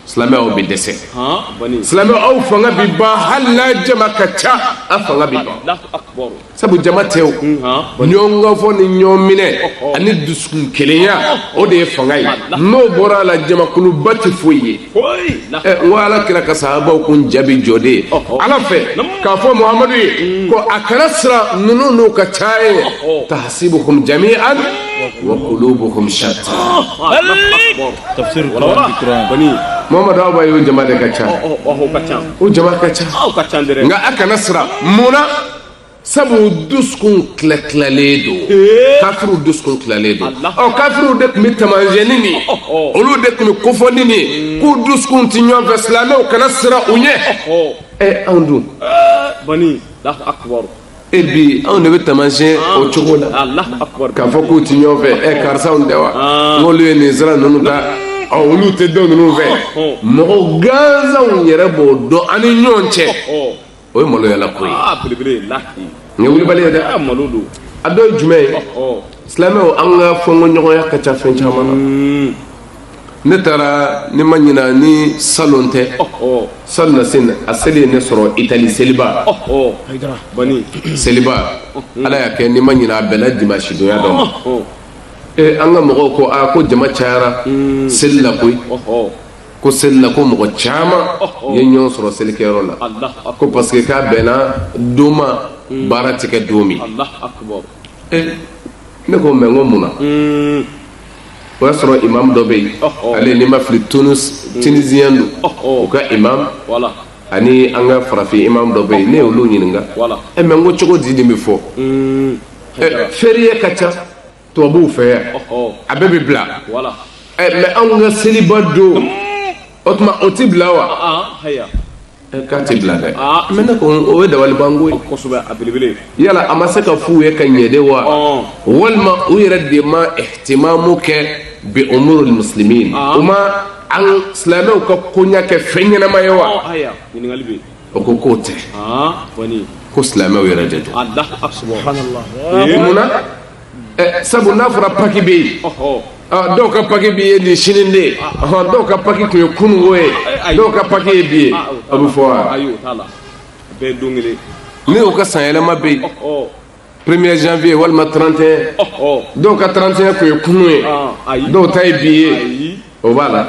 silamɛw bɛ dɛsɛ silamɛw aw fanga bi ban hali n'a jama ka ca a fanga bi ban sabu jama tɛ o ɲɔgɔn kan fɔ ni ɲɔgɔn minɛ ani dusukun kelenya o de ye fanga ye n'o bɔra a la jamakuluba tɛ foyi ye n ko ala kira ka sahabaw kun jaabi jɔ de ye ala fɛ k'a fɔ muhamadu ye ko a kana sira ninnu n'u ka ca ye tahsibuhum jami'an wa qulubuhum shatta Muhammadu aw b'a ye o jama de ka ca o jama ka ca nka a kana siran mun na sabu dusukun tila-tilalen don kafiriw dusukun tilalen don kafiriw de tun bɛ tamasiyɛni nin olu de tun bɛ kofɔni nin k'u dusukun tɛ ɲɔgɔn fɛ silamɛw kana siran u ɲɛ anw dun bi anw de bɛ tamasiyɛn o cogo la k'a fɔ k'u tɛ ɲɔgɔn fɛ karisaw tɛ wa n'olu ye nin sira ninnu ta olu tɛ dɔn ninnu fɛ mɔgɔ gansanw yɛrɛ b'o dɔn an ni ɲɔgɔn cɛ o ye maloyala ko ye nin ye wulibali ye dɛ a dɔ ye jumɛn ye silamɛw an ka fɔnkoɲɔgɔnya ka ca fɛn caman na ne taara ne ma ɲina ni salon tɛ salon na sen a seli ye ne sɔrɔ Itali seliba seliba ala y'a kɛ ni ma ɲina a bɛɛla dimanche donya dɔ ma an ka mɔgɔw ko ko jama cayara seli la koyi ko seli la ko mɔgɔ caman ye ɲɔgɔn sɔrɔ selikɛyɔrɔ la ko parce que k'a bɛnna don ma baara tɛ kɛ don min ne ko mɛ n ko mun na o y'a sɔrɔ imam dɔ bɛ yen ale n'i ma fili tunisiyɛn don o ka imam ani an ka farafin imam dɔ bɛ yen ne y'olu ɲininka mɛ n ko cogo di nin bɛ fɔ fɛriye ka ca tubabuw fɛ yan a bɛɛ bɛ bila mɛ anw ka seliba don o tuma o tɛ bila wa k'a tɛ bila dɛ mɛ ne ko o ye dabalibanko ye yala a ma se ka f'u ye ka ɲɛ de wa walima u yɛrɛ de ma ihtimamu kɛ bi umurul muslimin u ma an silamɛw ka koɲa kɛ fɛn ɲɛnama ye wa o ko k'o tɛ ko silamɛw yɛrɛ de don munna sabu n'a fɔra paki bɛ yen dɔw ka paki bɛ yen nin sini de dɔw ka paki tun ye kunungo ye dɔw ka paki ye bi ye a bɛ fɔ wa ni o ka sanyɛlɛma bɛ yen 1er janvier walima 31 dɔw ka 31 tun ye kunun ye dɔw ta ye bi ye o b'a la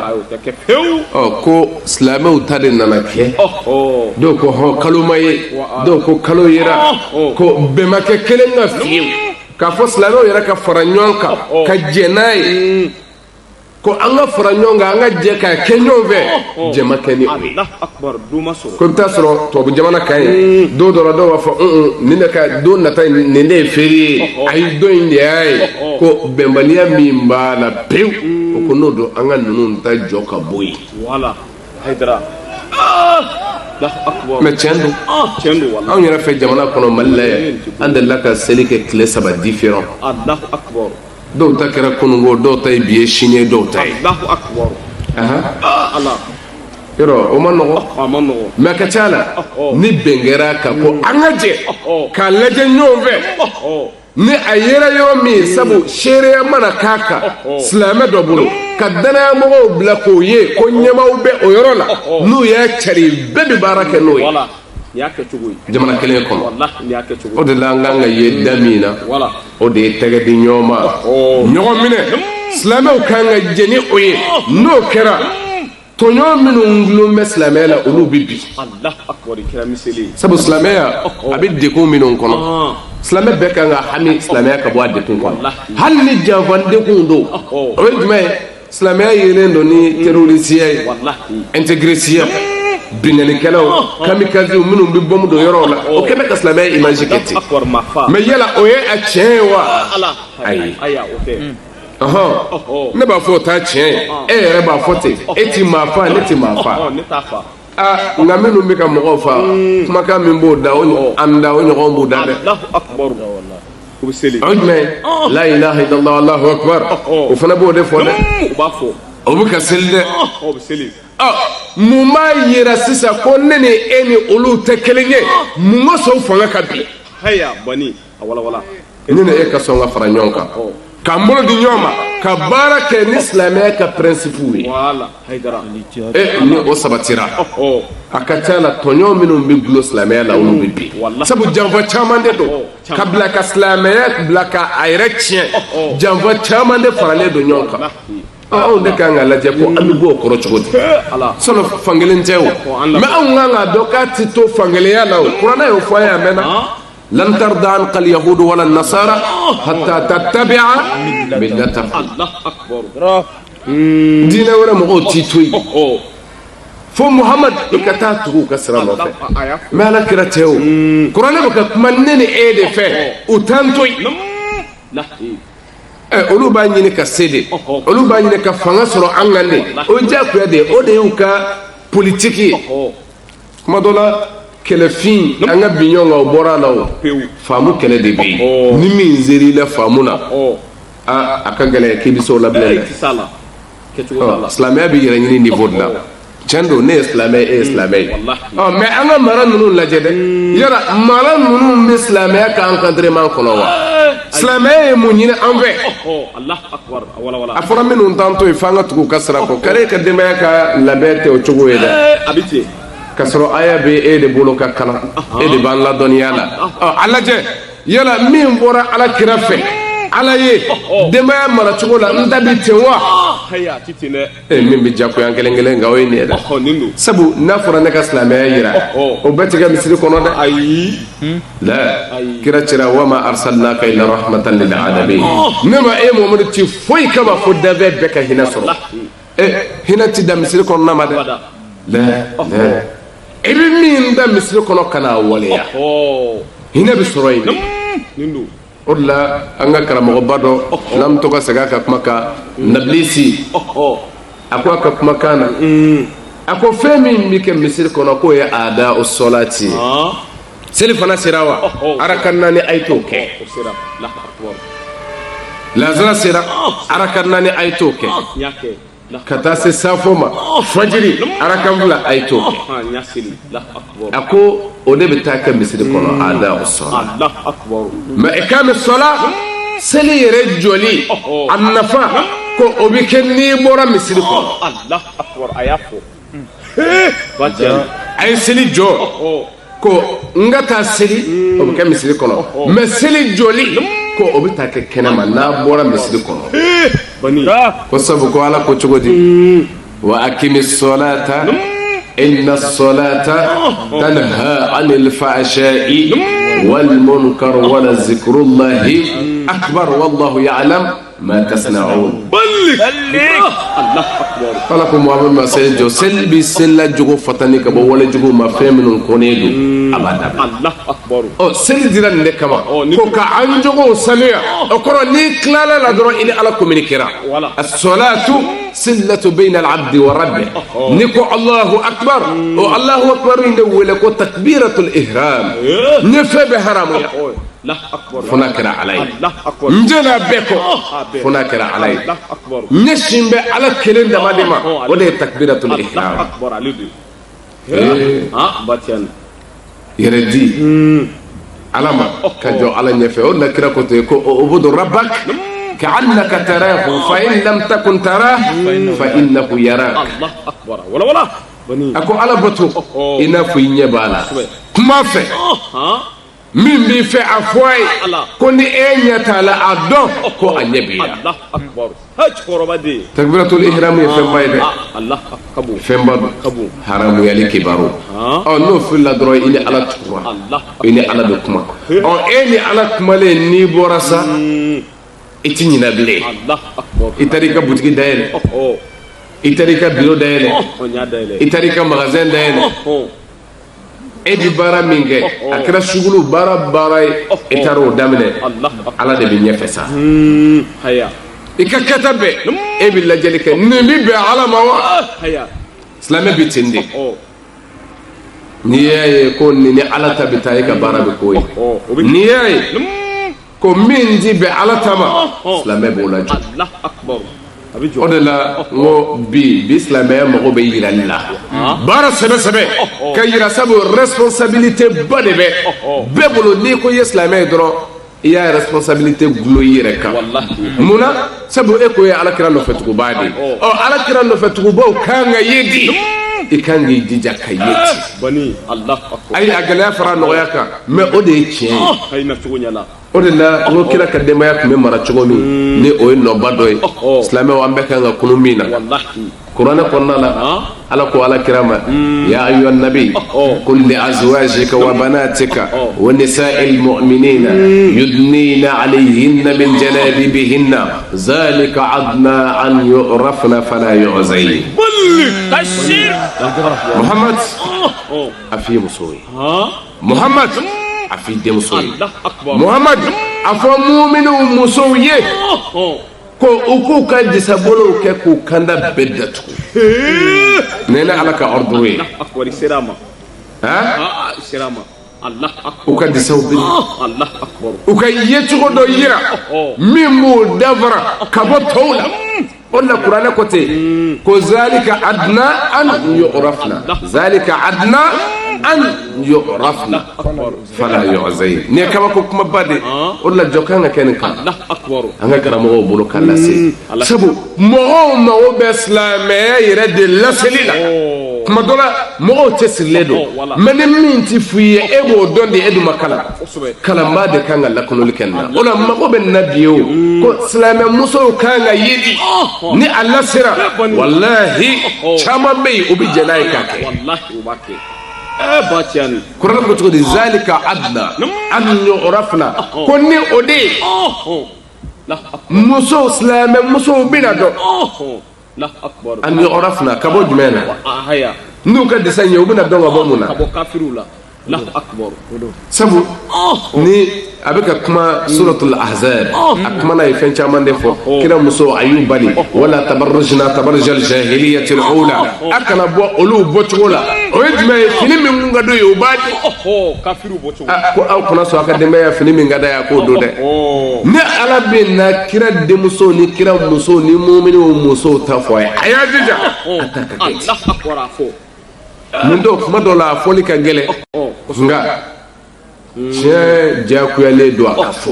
ko silamɛw ta de nana kɛ dɔw ko hɔn kalo ma ye dɔw ko kalo yera ko bɛnbakɛ kelen ka fiyewu k'a fɔ silamɛw yɛrɛ ka fara ɲɔgɔn kan ka jɛ n'a ye ko an ka fara ɲɔgɔn kan an ka jɛ k'a kɛ ɲɔgɔn fɛ jɛma kɛ ni o ye ko i bɛ taa sɔrɔ tubabu jamana kan ye don dɔ la dɔw b'a fɔ nin de ka don nata nin de ye feere ye ayi don in de y'a ye ko bɛnbaliya min b'a la pewu o ko n'o don an ka ninnu ta jɔ ka bɔ yen mɛ tiɲɛ don anw yɛrɛ fɛ jamana kɔnɔ Mali la yan an delila ka seli kɛ tile 3 différent dɔw ta kɛra kunungo dɔw ta ye bi ye sini ye dɔw ta ye yɔrɔ o ma nɔgɔ mɛ a ka ca la ni bɛn kɛra kan ko an ka jɛ k'a lajɛ ɲɔgɔn fɛ ni a yera yɔrɔ min sabu seereya mana k'a kan silamɛ dɔ bolo ka danayamɔgɔw bila k'o ye ko ɲɛmaw bɛ o yɔrɔ la n'u y'a cari bɛɛ bɛ baara kɛ n'o ye jamana kelen kɔnɔ o de la an kan ka ye da min na o de ye tɛgɛ di ɲɔgɔn ma ɲɔgɔn minɛ silamɛw kan ka jɛ ni o ye n'o kɛra tɔɲɔgɔn minnu gulon bɛ silamɛya la olu bɛ bi sabu silamɛya a bɛ dekun minnu kɔnɔ silamɛ bɛɛ kan ka hami silamɛya ka bɔ a dekun kɔnɔ hali ni janfan dekun don o ye jumɛn ye silamɛya yelen don ni terrorisiya ye intégresiya binganikɛlaw kamikaziw minnu bɛ bɔmu don yɔrɔw la o kɛ bɛ ka silamɛya image kɛ ten mɛ yala o ye a tiɲɛ ye wa ayi ne b'a fɔ o t'a tiɲɛ ye e yɛrɛ b'a fɔ ten e ti maa fa ne ti maa fa nka minnu bɛ ka mɔgɔw fa kumakan min b'o da an da o ɲɔgɔn b'o da dɛ o jumɛn la ilaha illallah allahu akbar o fana b'o de fɔ dɛ o bɛ ka seli dɛ mun b'a yira sisan ko ne ni e ni olu tɛ kelen ye mun ka sɔn fanga ka bi ne ni e ka sɔn ka fara ɲɔgɔn kan k'an bolo di ɲɔgɔn ma ka baara kɛ ni silamɛya ka principe ye ni o sabatira a ka ca la tɔɲɔgɔn minnu bɛ gulo silamɛya la olu bɛ bi sabu janfa caman de don ka bila ka silamɛya bila ka a yɛrɛ tiɲɛ janfa caman de faralen don ɲɔgɔn kan anw de kan ka lajɛ ko an bɛ bɔ o kɔrɔ cogo di sɔnni fankelen tɛ o mɛ anw kan ka dɔn k'a tɛ to fankelenya la o kuranɛ y'o fɔ an ye a mɛnna lan tarda anka alyahudu wala nasara hatta tattabi'a millatahum diinɛ wɛrɛ mɔgɔw t'i to yen fo muhamad i ka taa tugu u ka sira nɔfɛ mɛ ala kira tɛ o kuranɛ bɛ ka kuma ne ni e de fɛ u t'an to yen olu b'a ɲini ka se de olu b'a ɲini ka fanga sɔrɔ an kan de o ye diyagoya de ye o de y'u ka politiki ye kuma dɔ la kɛlɛfin an ka bin ɲɔgɔn kan o bɔra a la o faamu kɛlɛ de bɛ yen ni min zeri la faamu na a ka gɛlɛn k'i bɛ se o labilen dɛ silamɛya bɛ yɛrɛ ɲini niveau de la tiɲɛ don ne ye silamɛ e ye silamɛ ye mɛ an ka mara ninnu lajɛ dɛ yala mara ninnu bɛ silamɛya ka encadrement kɔnɔ wa silamɛya ye mun ɲini an fɛ a fɔra minnu t'an to yen f'an ka tugu u ka sira kɔ k'ale ka denbaya ka labɛn tɛ o cogo ye dɛ ka sɔrɔ aya bɛ e de bolo ka kalan e de b'an ladɔnniya la a lajɛ yala min bɔra ala kira fɛ ala ye denbaya mara cogo la n da bi ten wa min bɛ diyagoya kelen kelen nka o ye nin ye dɛ sabu n'a fɔra ne ka silamɛya yira o bɛɛ tɛ kɛ misiri kɔnɔ dɛ la kira cira wa ma arsalnaka illa rahmatan lil alamin ne ma e Muhamadu ti foyi kama fo danfɛn bɛɛ ka hinɛ sɔrɔ hinɛ ti da misiri kɔnɔna ma dɛ i bɛ min da misiri kɔnɔ ka n'a waleya hinɛ bɛ sɔrɔ yen o de la an ka karamɔgɔba dɔ n'an bɛ to ka segin a ka kumakan Nabilisi a ko a ka kumakan na a ko fɛn min bɛ kɛ misiri kɔnɔ k'o ye aada o sɔlati ye seli fana sera wa araka 4 a ye t'o kɛ lazara sera araka 4 a ye t'o kɛ ka taa se safo ma fajiri araka 2 a ye t'o kɛ a ko o de bɛ taa kɛ misiri kɔnɔ aada o sɔla mɛ ikami sɔla seli yɛrɛ jɔli a nafa ko o bɛ kɛ n'i bɔra misiri kɔnɔ a ye seli jɔ ko n ka taa seli o bɛ kɛ misiri kɔnɔ mɛ seli jɔli ko o bɛ taa kɛ kɛnɛma n'a bɔra misiri kɔnɔ ko sabu ko ala ko cogodi wa aqimis salata inna as-salata tanha 'anil fahsha'i wal munkar wa la zikrullahi akbar wallahu ya'lam ما تصنعون بلغ الله اكبر فلكم محمد ما سيجو سلبي سلا جوجو فتاني كبو ولا جوجو ما فهمن كونيدو ابدا الله اكبر او سل ديران نكما كو كا انجوغو سليا اكرو ني كلالا لا درو الى على كومينيكرا الصلاه سله بين العبد وربه نيكو الله اكبر والله اكبر ندولكو تكبيره الاحرام نفى بحرام الله أكبر فناكر علي الله أكبر نجنا بكو فناكر علي الله أكبر نشين على كلين دمادما وده تكبيرة الإحرام الله أكبر علي باتيان يردي علامة كجو على نفع ولا كرا كنت أعبد ربك كأنك تراه فإن لم تكن تراه فإنه يراك الله أكبر ولا أكو على بطو إنا في نبالا ما في min bi fɛ a fɔ a ye ko ni e ɲɛ t'a la a dɔn ko a ɲɛ b'i la takbiratul ihram ye fɛnba ye dɛ fɛnba don haramuyali kibaru n'o filila dɔrɔn i ni ala tukura i ni ala bɛ kuma e ni ala kumalen n'i bɔra sa i ti ɲinɛ bilen i taara i ka butigi dayɛlɛ i taara i ka biro dayɛlɛ i taara i ka magasin dayɛlɛ e di baara min kɛ a kɛra sugulu baara ye e taara o daminɛ ala de bɛ ɲɛfɛ sa i ka kɛta bɛɛ e bɛ lajɛli kɛ nin bɛ bɛn ala ma wa silamɛ bɛ ten de n'i y'a ye ko nin ni ala ta bɛ taa e ka baara bɛ k'o ye n'i y'a ye ko min ti bɛn ala ta ma silamɛ b'o lajɔ o de la n ko bi silamɛya mago bɛ yirali la baara sɛbɛ ka yira sabu responsabilité ba de bɛ bɛɛ bolo n'i ko i ye silamɛ ye dɔrɔn i y'a responsabilité gulo i yɛrɛ kan munna sabu e ko ye alakira nɔfɛtuguba de alakira nɔfɛtugubaw kan ka ye di i kan k'i jija ka ye ten ayi a gɛlɛya fara nɔgɔya kan mais o de ye tiɲɛ ye o de la n ko kira ka denbaya tun bɛ mara cogo min ni o ye nɔba dɔ ye silamɛw an bɛɛ kan ka kunu min na kuranɛ kɔnɔna la ala ko alakira ma ya ayyuhan nabi qul li azwajika wa banatika wa nisa'il mu'minina yudnina alayhinna min jalabibihinna zalika adna an yu'rafna fala yu'zayn muhammad afi musoyi muhammad afi denmusoyi muhammad afɔ mu'minu musow ye ko u k'u ka disabolow kɛ k'u kanda bɛɛ datugu ne ala ka ordre ye u ka disaw biri u ka yecogo dɔ yira min b'u dafara ka bɔ tɔw la o de la kuranɛ ko ten ko zalika adna an yu'rafna zalika adna an yu'rafna fala yu'zayn ne kaba ko kuma bade o de la jɔ kan ka kɛ nin kan an ka karamɔgɔw bolo ka lase sabu mɔgɔw mago bɛ silamɛya yɛrɛ de laseli la kuma dɔ la mɔgɔw tɛ sirilen don mɛ ni min ti f'i ye e b'o dɔn de e dun ma kalan kalanbaa de kan ka lakunoli kɛ nin na o la mago bɛ nin na bi o ko silamɛ musow kan ka ye di ni a lasera walahi caman bɛ yen o bɛ jɛ n'a ye k'a kɛ kuranɛ ko cogo di zalika adna an yu'rafna ko ni o de muso silamɛ musow bɛna dɔn an yu'rafna ka bɔ jumɛn na n'u ka disa ye u bɛna dɔn ka bɔ mun na sabu ni a bɛ ka kuma suratul ahzab a kumana ye fɛn caman de fɔ kira muso a y'u bali wala tabarrujna tabarrujal jahiliyatil ula a kana bɔ olu bɔcogo la o ye jumɛn ye fini min kun ka d'u ye u b'a di ko aw kana sɔn a ka denbaya fini min ka d'a ye a k'o don dɛ ni ala bɛ na kira denmuso ni kira muso ni mu'minu muso ta fɔ a ye a y'a jija a ta ka kɛ mun dɔw kuma dɔw la a fɔli ka gɛlɛn nka tiɲɛ jakuyalen don a ka fɔ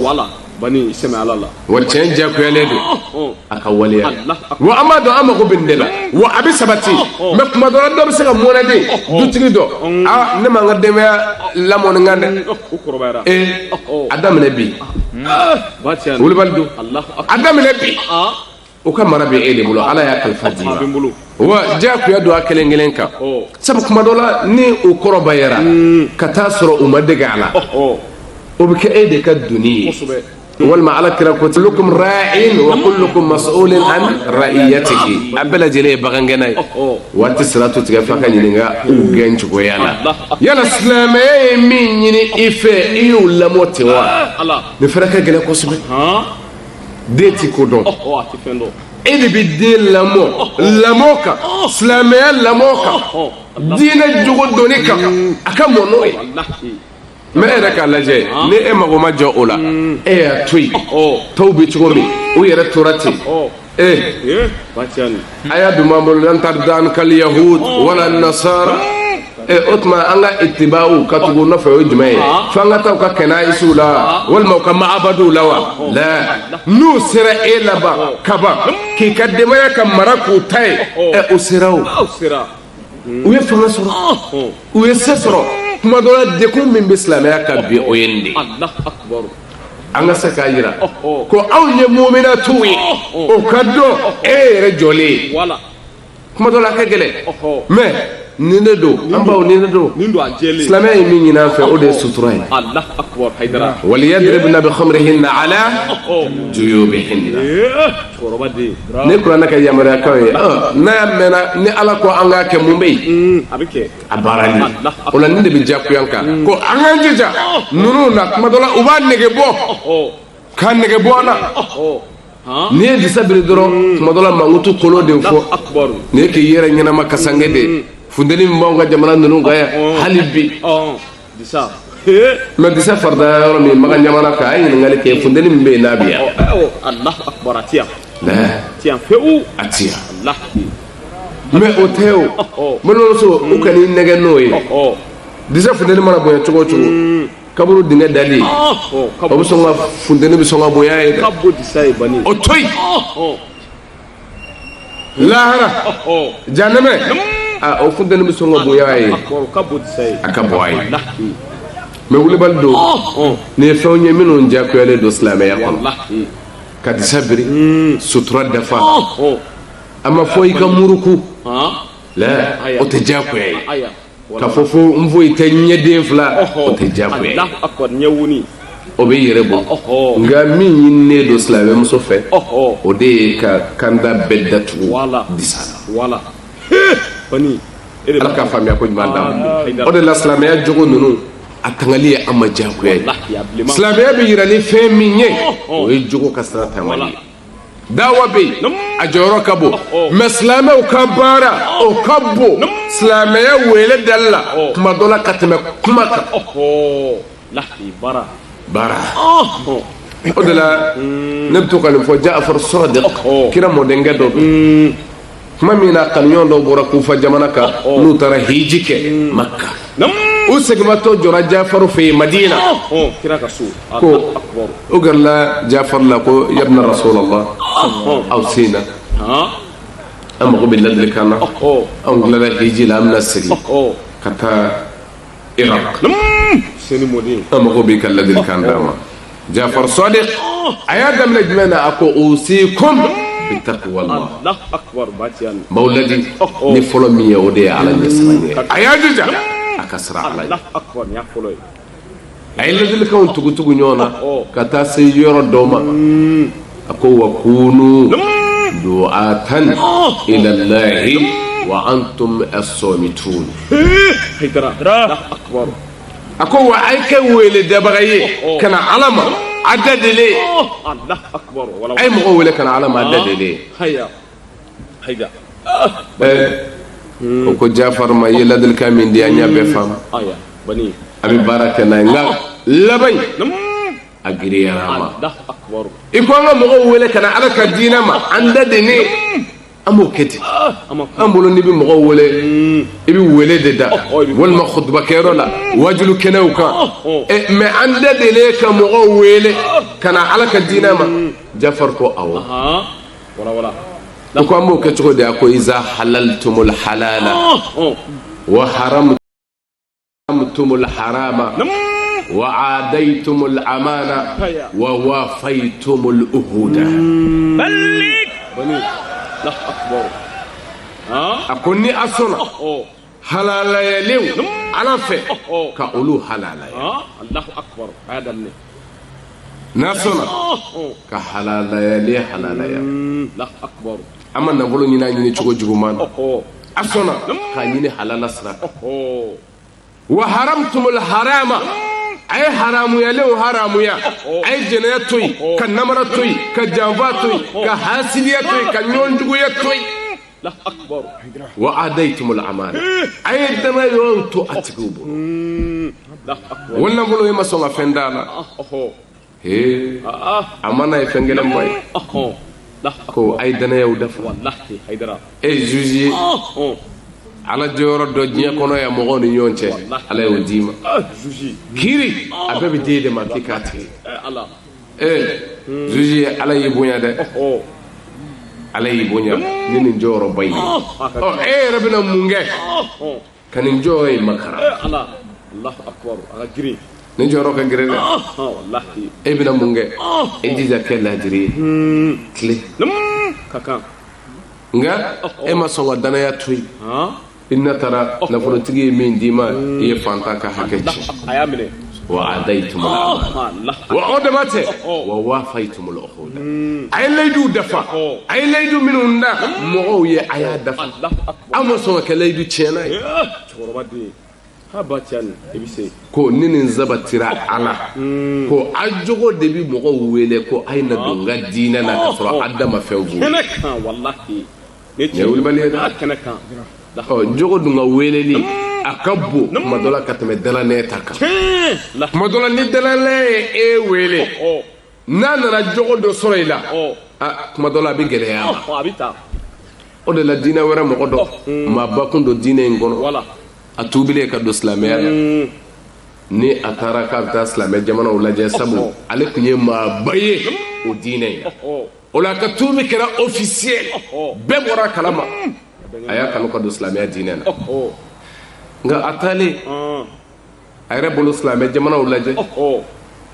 wa tiɲɛ jakuyalen don a ka waleya wa an b'a dɔn an mago bɛ nin de la wa a bɛ sabati mɛ kuma dɔ la dɔ bɛ se ka mɔnɛden dutigi dɔ ne ma n ka denbaya lamɔ nin kan dɛ a daminɛ bi wulibali don a daminɛ bi o ka mara bɛ e de bolo ala y'a kalifa d'i ma wa diyagoya don a kelen kelen kan sabu kuma dɔ la ni o kɔrɔbayara ka taa sɔrɔ u ma dege a la o bɛ kɛ e de ka doni ye walima ala kira ko kullukum ra'in wa kullukum mas'ulun an ra'iyatihi a bɛɛ lajɛlen ye bagangɛnna ye waati sira to tigɛ fa ka ɲininka u gɛn cogoya la yala silamɛya ye min ɲini i fɛ i y'o lamɔ ten wa nin fɛnɛ ka gɛlɛn kosɛbɛ den ti ko dɔn e de bɛ den lamɔ kan silamɛya lamɔ kan diinɛ jogo donni kan a ka mɔ n'o ye mɛ e yɛrɛ k'a lajɛ ni e mago ma jɔ o la e y'a to yen tɔw bɛ cogo min u yɛrɛ tora ten a y'a dun b'an bolo lan tardan kal yahud wala nasara o tuma an ka itibaw ka tugu nɔfɛ o ye jumɛn ye f'an ka taa u ka kɛnɛyisiw la walima u ka maabaduw la wa la n'u sera e laban kaban k'i ka denbaya ka mara k'u ta ye o sera o u ye fanga sɔrɔ u ye se sɔrɔ kuma dɔ la dekun min bɛ silamɛya kan bi o ye nin de an ka se k'a yira ko anw ye muminatuw ye o ka dɔn e yɛrɛ jɔlen ye kuma dɔ la a ka gɛlɛn mais nin de don an baw nin de don silamɛya ye min ɲini an fɛ o de ye sutura ye waliyadribna bikhamrihinna ala juyubihinna ne kuranɛ ka yamaruyakaw ye n'a y'a mɛnna ni ala ko an k'a kɛ mun bɛ yen a baarali o la nin de bɛ diyagoya an kan ko an k'an jija ninnu na kuma dɔ la u b'a nege bɔ k'a nege bɔ an na n'i ye disa biri dɔrɔn tuma dɔ la mankutu kolo de fɔ n'i ye k'i yɛrɛ ɲɛnama kasange de funteni min b'anw ka jamana ninnu kan yan hali bi mɛ disa farida yɔrɔ min makan jamana kan a ye ɲininkali kɛ funteni min bɛ yen n'a bɛ yan a tiya mɛ o tɛ o balimamuso u ka n'i nɛgɛ n'o ye disa funteni mana bonya cogo o cogo kaburu dingɛ dali o bɛ sɔn ka funteni bɛ sɔn ka bonya ye dɛ o to yen lahara janɛmɛ o funteni bɛ sɔn ka bonya ye a ka bɔ a ye mɛ wulibali don nin ye fɛnw ye minnu diyagoyalen don silamɛya kɔnɔ ka disa biri sutura dafa a ma fɔ i ka muruku o tɛ diyagoya ye ka fɔ fo n foyi tɛ ɲɛden fila o tɛ diyagoya ye o bɛ yɛrɛ bɔ nka min ɲininen don silamɛmuso fɛ o de ye ka kanda bɛɛ datugu disa la ala ka faamuya ko ɲuman d'a ma o de la silamɛya jogo ninnu a tangali ye an ma diyagoya ye silamɛya bɛ yira ni fɛn min ye o ye jogo ka sira taamali ye dawa bɛ yen a jɔyɔrɔ ka bon mɛ silamɛw ka baara o ka bon silamɛya wele dali la tuma dɔ la ka tɛmɛ kuma kan baara o de la ne bɛ to ka nin fɔ Ja'far Sadiq kira mɔdenkɛ dɔ don kuma min na kanuɲɔgɔn dɔw bɔra Kufa jamana kan n'u taara hiji kɛ Makka u seginmatɔ jɔra Ja'far fɛ yen Madina ko o gɛrɛla Ja'far la ko yabna Rasulallah aw sina an mago bɛ ladilikan na anw tilala hiji la an bɛna segin ka taa Iraq an mago b'i ka ladilikan d'a ma Ja'far Sadiq a y'a daminɛ jumɛn na a ko usikum bitaqwa Allah mawladi ni fɔlɔ min ye o de ye ala ɲɛsiranɲɛ a y'a jija a ka siran ala ye a ye ladilikanw tugu ɲɔgɔn na ka taa se yɔrɔ dɔw ma a ko wa kunu du'atan ila Allahi wa antum as-samitun a ko wa a ye kɛ wele dabaga ye kana ala ma a dadele a ye mɔgɔ wele kana ala ma a dadele o ko Ja'far ma i ye ladilikan min di an y'a bɛɛ faamu a bɛ baara kɛ n'a ye nka laban a giriyara a ma i ko an ka mɔgɔw wele kana ala ka diinɛ ma an dadele an b'o kɛ ten an bolo n'i bɛ mɔgɔw wele i bɛ wele de da walima khutbakɛyɔrɔ la wajulu kɛnɛw kan mɛ an dadele ka mɔgɔw wele kana ala ka diinɛ ma Ja'far ko awɔ ko an b'o kɛ cogo di a ko iza halaltumul halala wa haramtumul harama wa adaytumul amana wa wafaytumul uhuda a ko ni a sɔnna halalayalew ala fɛ ka olu halalaya n'a sɔnna ka halalayale halalaya an ma nafolo ɲini a ɲini cogo juguman na a sɔnna k'a ɲini halala sira kan wa haramtumul harama a ye haramuyalenw haramuya a ye jɛnɛya to yen ka namara to yen ka janfa to yen ka hasidiya to yen ka ɲɔgɔnjuguya to yen wa adaytumul amana a ye danayɔrɔw to a tigiw bolo o nafolo ye ma sɔn ka fɛn d'a la a mana ye fɛn gɛlɛnba ye ko a ye danayaw dafa juge ye ala jɔyɔrɔ dɔ diɲɛ kɔnɔ ya mɔgɔw ni ɲɔgɔn cɛ ala y'o d'i ma kiiri a bɛɛ bɛ den de ma k'i k'a tigɛ juge ye ala y'i bonya dɛ ala y'i bonya ni nin jɔyɔrɔba ye e yɛrɛ bɛna mun kɛ ka nin jɔyɔrɔ in makara nin jɔyɔrɔ ka gɛrɛ dɛ e bɛna mun kɛ e jija kɛ laadiri ye tile nka e ma sɔn ka danaya to yen i na taara nafolotigi ye min d'i ma i ye fantan ka hakɛ ci wa adaytumul amana wa o dama tɛ wa wafaytumul uqud a ye layiduw dafa a ye layidu minnu da mɔgɔw ye a y'a dafa an ma sɔn ka kɛ layidu tiɲɛna ye ko ni nin sabatira ala ko a jogo de bi mɔgɔw wele ko a ye na don n ka diinɛ na ka sɔrɔ adama fɛn b'u jogo dun ka weleli a ka bon kuma dɔ la ka tɛmɛ dalanɛ ta kan kuma dɔ la ni dalanɛ ye e wele n'a nana jogo dɔ sɔrɔ i la kuma dɔ la a bɛ gɛlɛya ma o de la diinɛ wɛrɛ mɔgɔ dɔ maa bakun don diinɛ in kɔnɔ a tuubilen ka don silamɛya la ni a taara k'a bɛ taa silamɛ jamanaw lajɛ sabu ale tun ye maaba ye o diinɛ in na o la a ka tuubi kɛra officiel bɛɛ bɔra a kalama a y'a kanu ka don silamɛya diinɛ na nka a taalen a yɛrɛ bolo silamɛ jamanaw lajɛ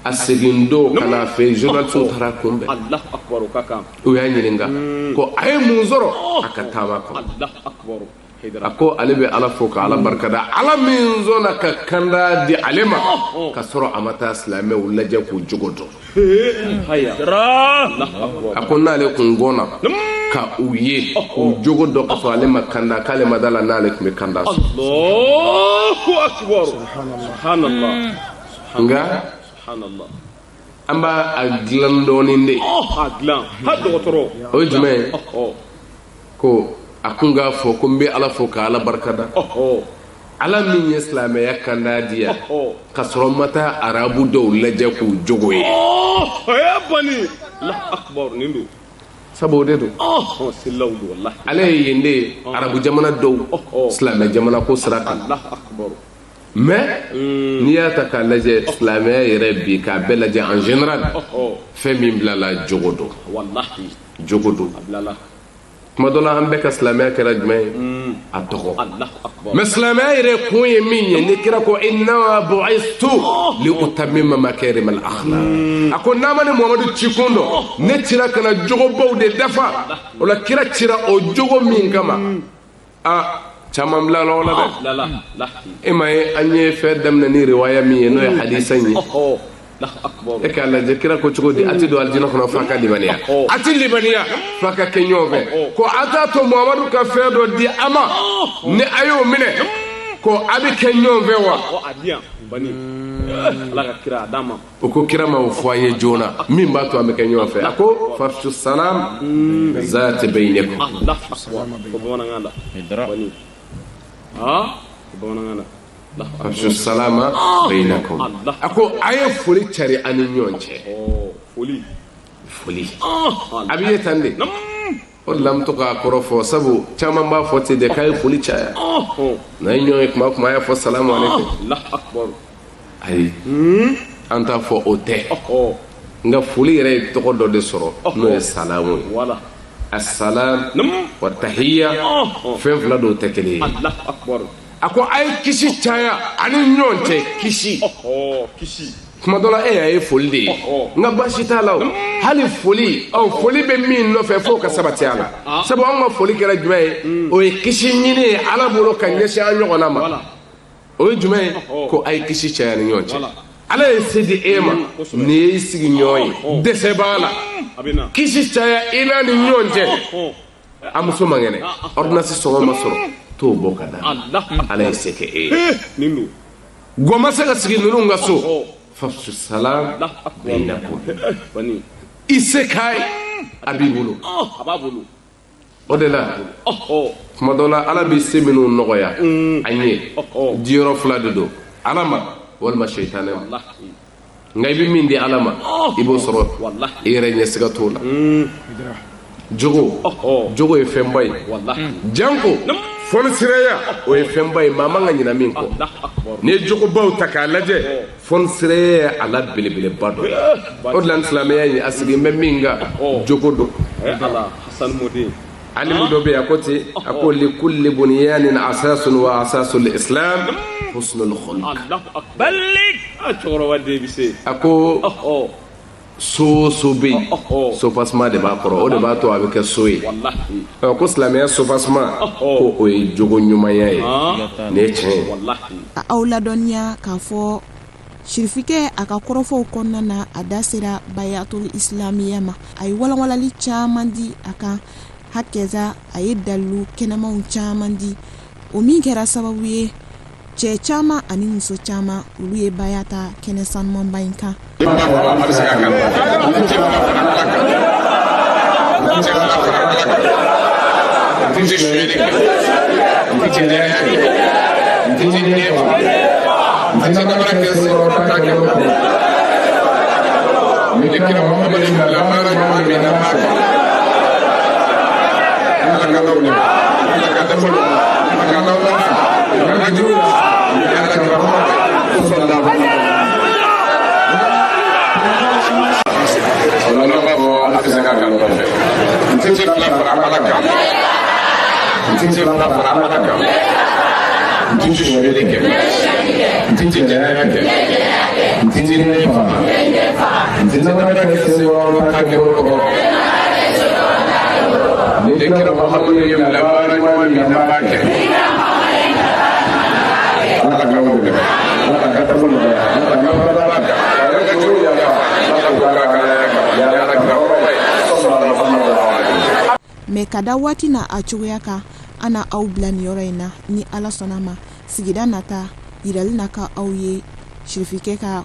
a segin don ka n'a fɛ journalistw taara kunbɛn u y'a ɲininka ko a ye mun sɔrɔ a ka taama kɔnɔ a ko ale bɛ ala fo ka ala barikada ala min sɔnna ka kanda di ale ma ka sɔrɔ a ma taa silamɛw lajɛ k'u jogo dɔn a ko n'ale kun gɔnna ka u ye k'u jogo dɔn ka sɔrɔ ale ma kanda k'ale ma da la n'ale tun bɛ kanda sɔrɔ nka an b'a a dilan dɔɔnin de o ye jumɛn ye ko a kun k'a fɔ ko n bɛ ala fo ka ala barikada ala min ye silamɛya kanda di yan ka sɔrɔ n ma taa arabu dɔw lajɛ k'u jogo ye sabu o de don ale ye yen de ye arabu jamana dɔw silamɛ jamana ko sira kan mais n'i y'a ta k'a lajɛ silamɛya yɛrɛ bi k'a bɛɛ lajɛ en général fɛn min bilala jogo don jogo don kuma dɔ la an bɛɛ ka silamɛya kɛra jumɛn ye a tɔgɔ mais silamɛya yɛrɛ kun ye min ye ni kira ko innama bu'istu li utammima makarima al akhlaq a ko n'a ma ni muhamadu ci kun dɔn ne cira ka na jogobaw de dafa o la kira cira o jogo min kama caman bila la o la dɛ e ma ye an ye fɛn daminɛ ni riwaya min ye n'o ye hadisa in ye e k'a lajɛ kira ko cogo di a tɛ don alijinɛ kɔnɔ f'a ka limaniya a tɛ limaniya f'a ka kɛ ɲɔgɔn fɛ ko a t'a to muhamadu ka fɛn dɔ di a ma ni a y'o minɛ ko a bɛ kɛ ɲɔgɔn fɛ wa o ko kira ma o fɔ an ye joona min b'a to an bɛ kɛ ɲɔgɔn fɛ a ko farsu salam zaati baynikum farsu salama baynakum a ko a ye foli cari ani ɲɔgɔn cɛ foli a bɛ ye tan de o de la n bɛ to k'a kɔrɔ fɔ sabu caman b'a fɔ ten de k'a ye foli caya n'a ye ɲɔgɔn ye kuma o kuma a y'a fɔ salamu aleykum ayi an t'a fɔ o tɛ nka foli yɛrɛ ye tɔgɔ dɔ de sɔrɔ n'o ye salamu ye asalam wa tahiya fɛn fila dɔw tɛ kelen ye a ko a ye kisi caya ani ɲɔgɔn cɛ kisi kuma dɔ la e y'a ye foli de ye nka baasi t'a la o hali foli foli bɛ min nɔfɛ fo ka sabati a la sabu anw ka foli kɛra jumɛn ye o ye kisi ɲini ye ala bolo ka ɲɛsin an ɲɔgɔnna ma o ye jumɛn ye ko a ye kisi caya ni ɲɔgɔn cɛ ala ye se di e ma nin ye sigiɲɔgɔn ye dɛsɛ b'a la kisi caya i n'a ni ɲɔgɔn cɛ a muso man kɛnɛ ordonnance sɔngɔ ma sɔrɔ t'o bɔ ka da ala ye se kɛ e ye gɔ ma se ka sigi ninnu ka so fafsu salam bainakum i se k'a ye a b'i bolo o de la kuma dɔ la ala bɛ se minnu nɔgɔya an ye diyɔrɔ fila de don ala ma walima seitanɛ ma nka i bɛ min di ala ma i b'o sɔrɔ i yɛrɛ ɲɛsiga t'o la jogo ye fɛnba ye janko fɔnisiraya o ye fɛnba ye maa man ka ɲina min kɔ n'i ye jogobaw ta k'a lajɛ fɔnisiraya ye a la belebeleba dɔ ye o de la ni silamɛya in a sigi bɛ min kan jogo don alimu dɔ bɛ yen a ko ten a ko likulli bunyanin asasun wa asasul islam husnul khuluq a ko so bɛ yen sofasima de b'a kɔrɔ o de b'a to a bɛ kɛ so ye ko silamɛya sofasima ko o ye jogo ɲumanya ye nin ye tiɲɛ ye aw ladɔnniya k'a fɔ sirifikɛ a ka kɔrɔfɔw kɔnɔna na a da sera bayatul islamiya ma a ye walawalali caman di a kan hakɛza a ye dalilu kɛnɛmanw caman di o min kɛra sababu ye cɛ caman ani muso caman olu ye bayata kɛnɛ sanumanba in kan mais kada waati na a cogoya kan ana aw bila ni yɔrɔ in na ni ala sɔnna ma sigida nata yirali na ka aw ye sirifikɛ ka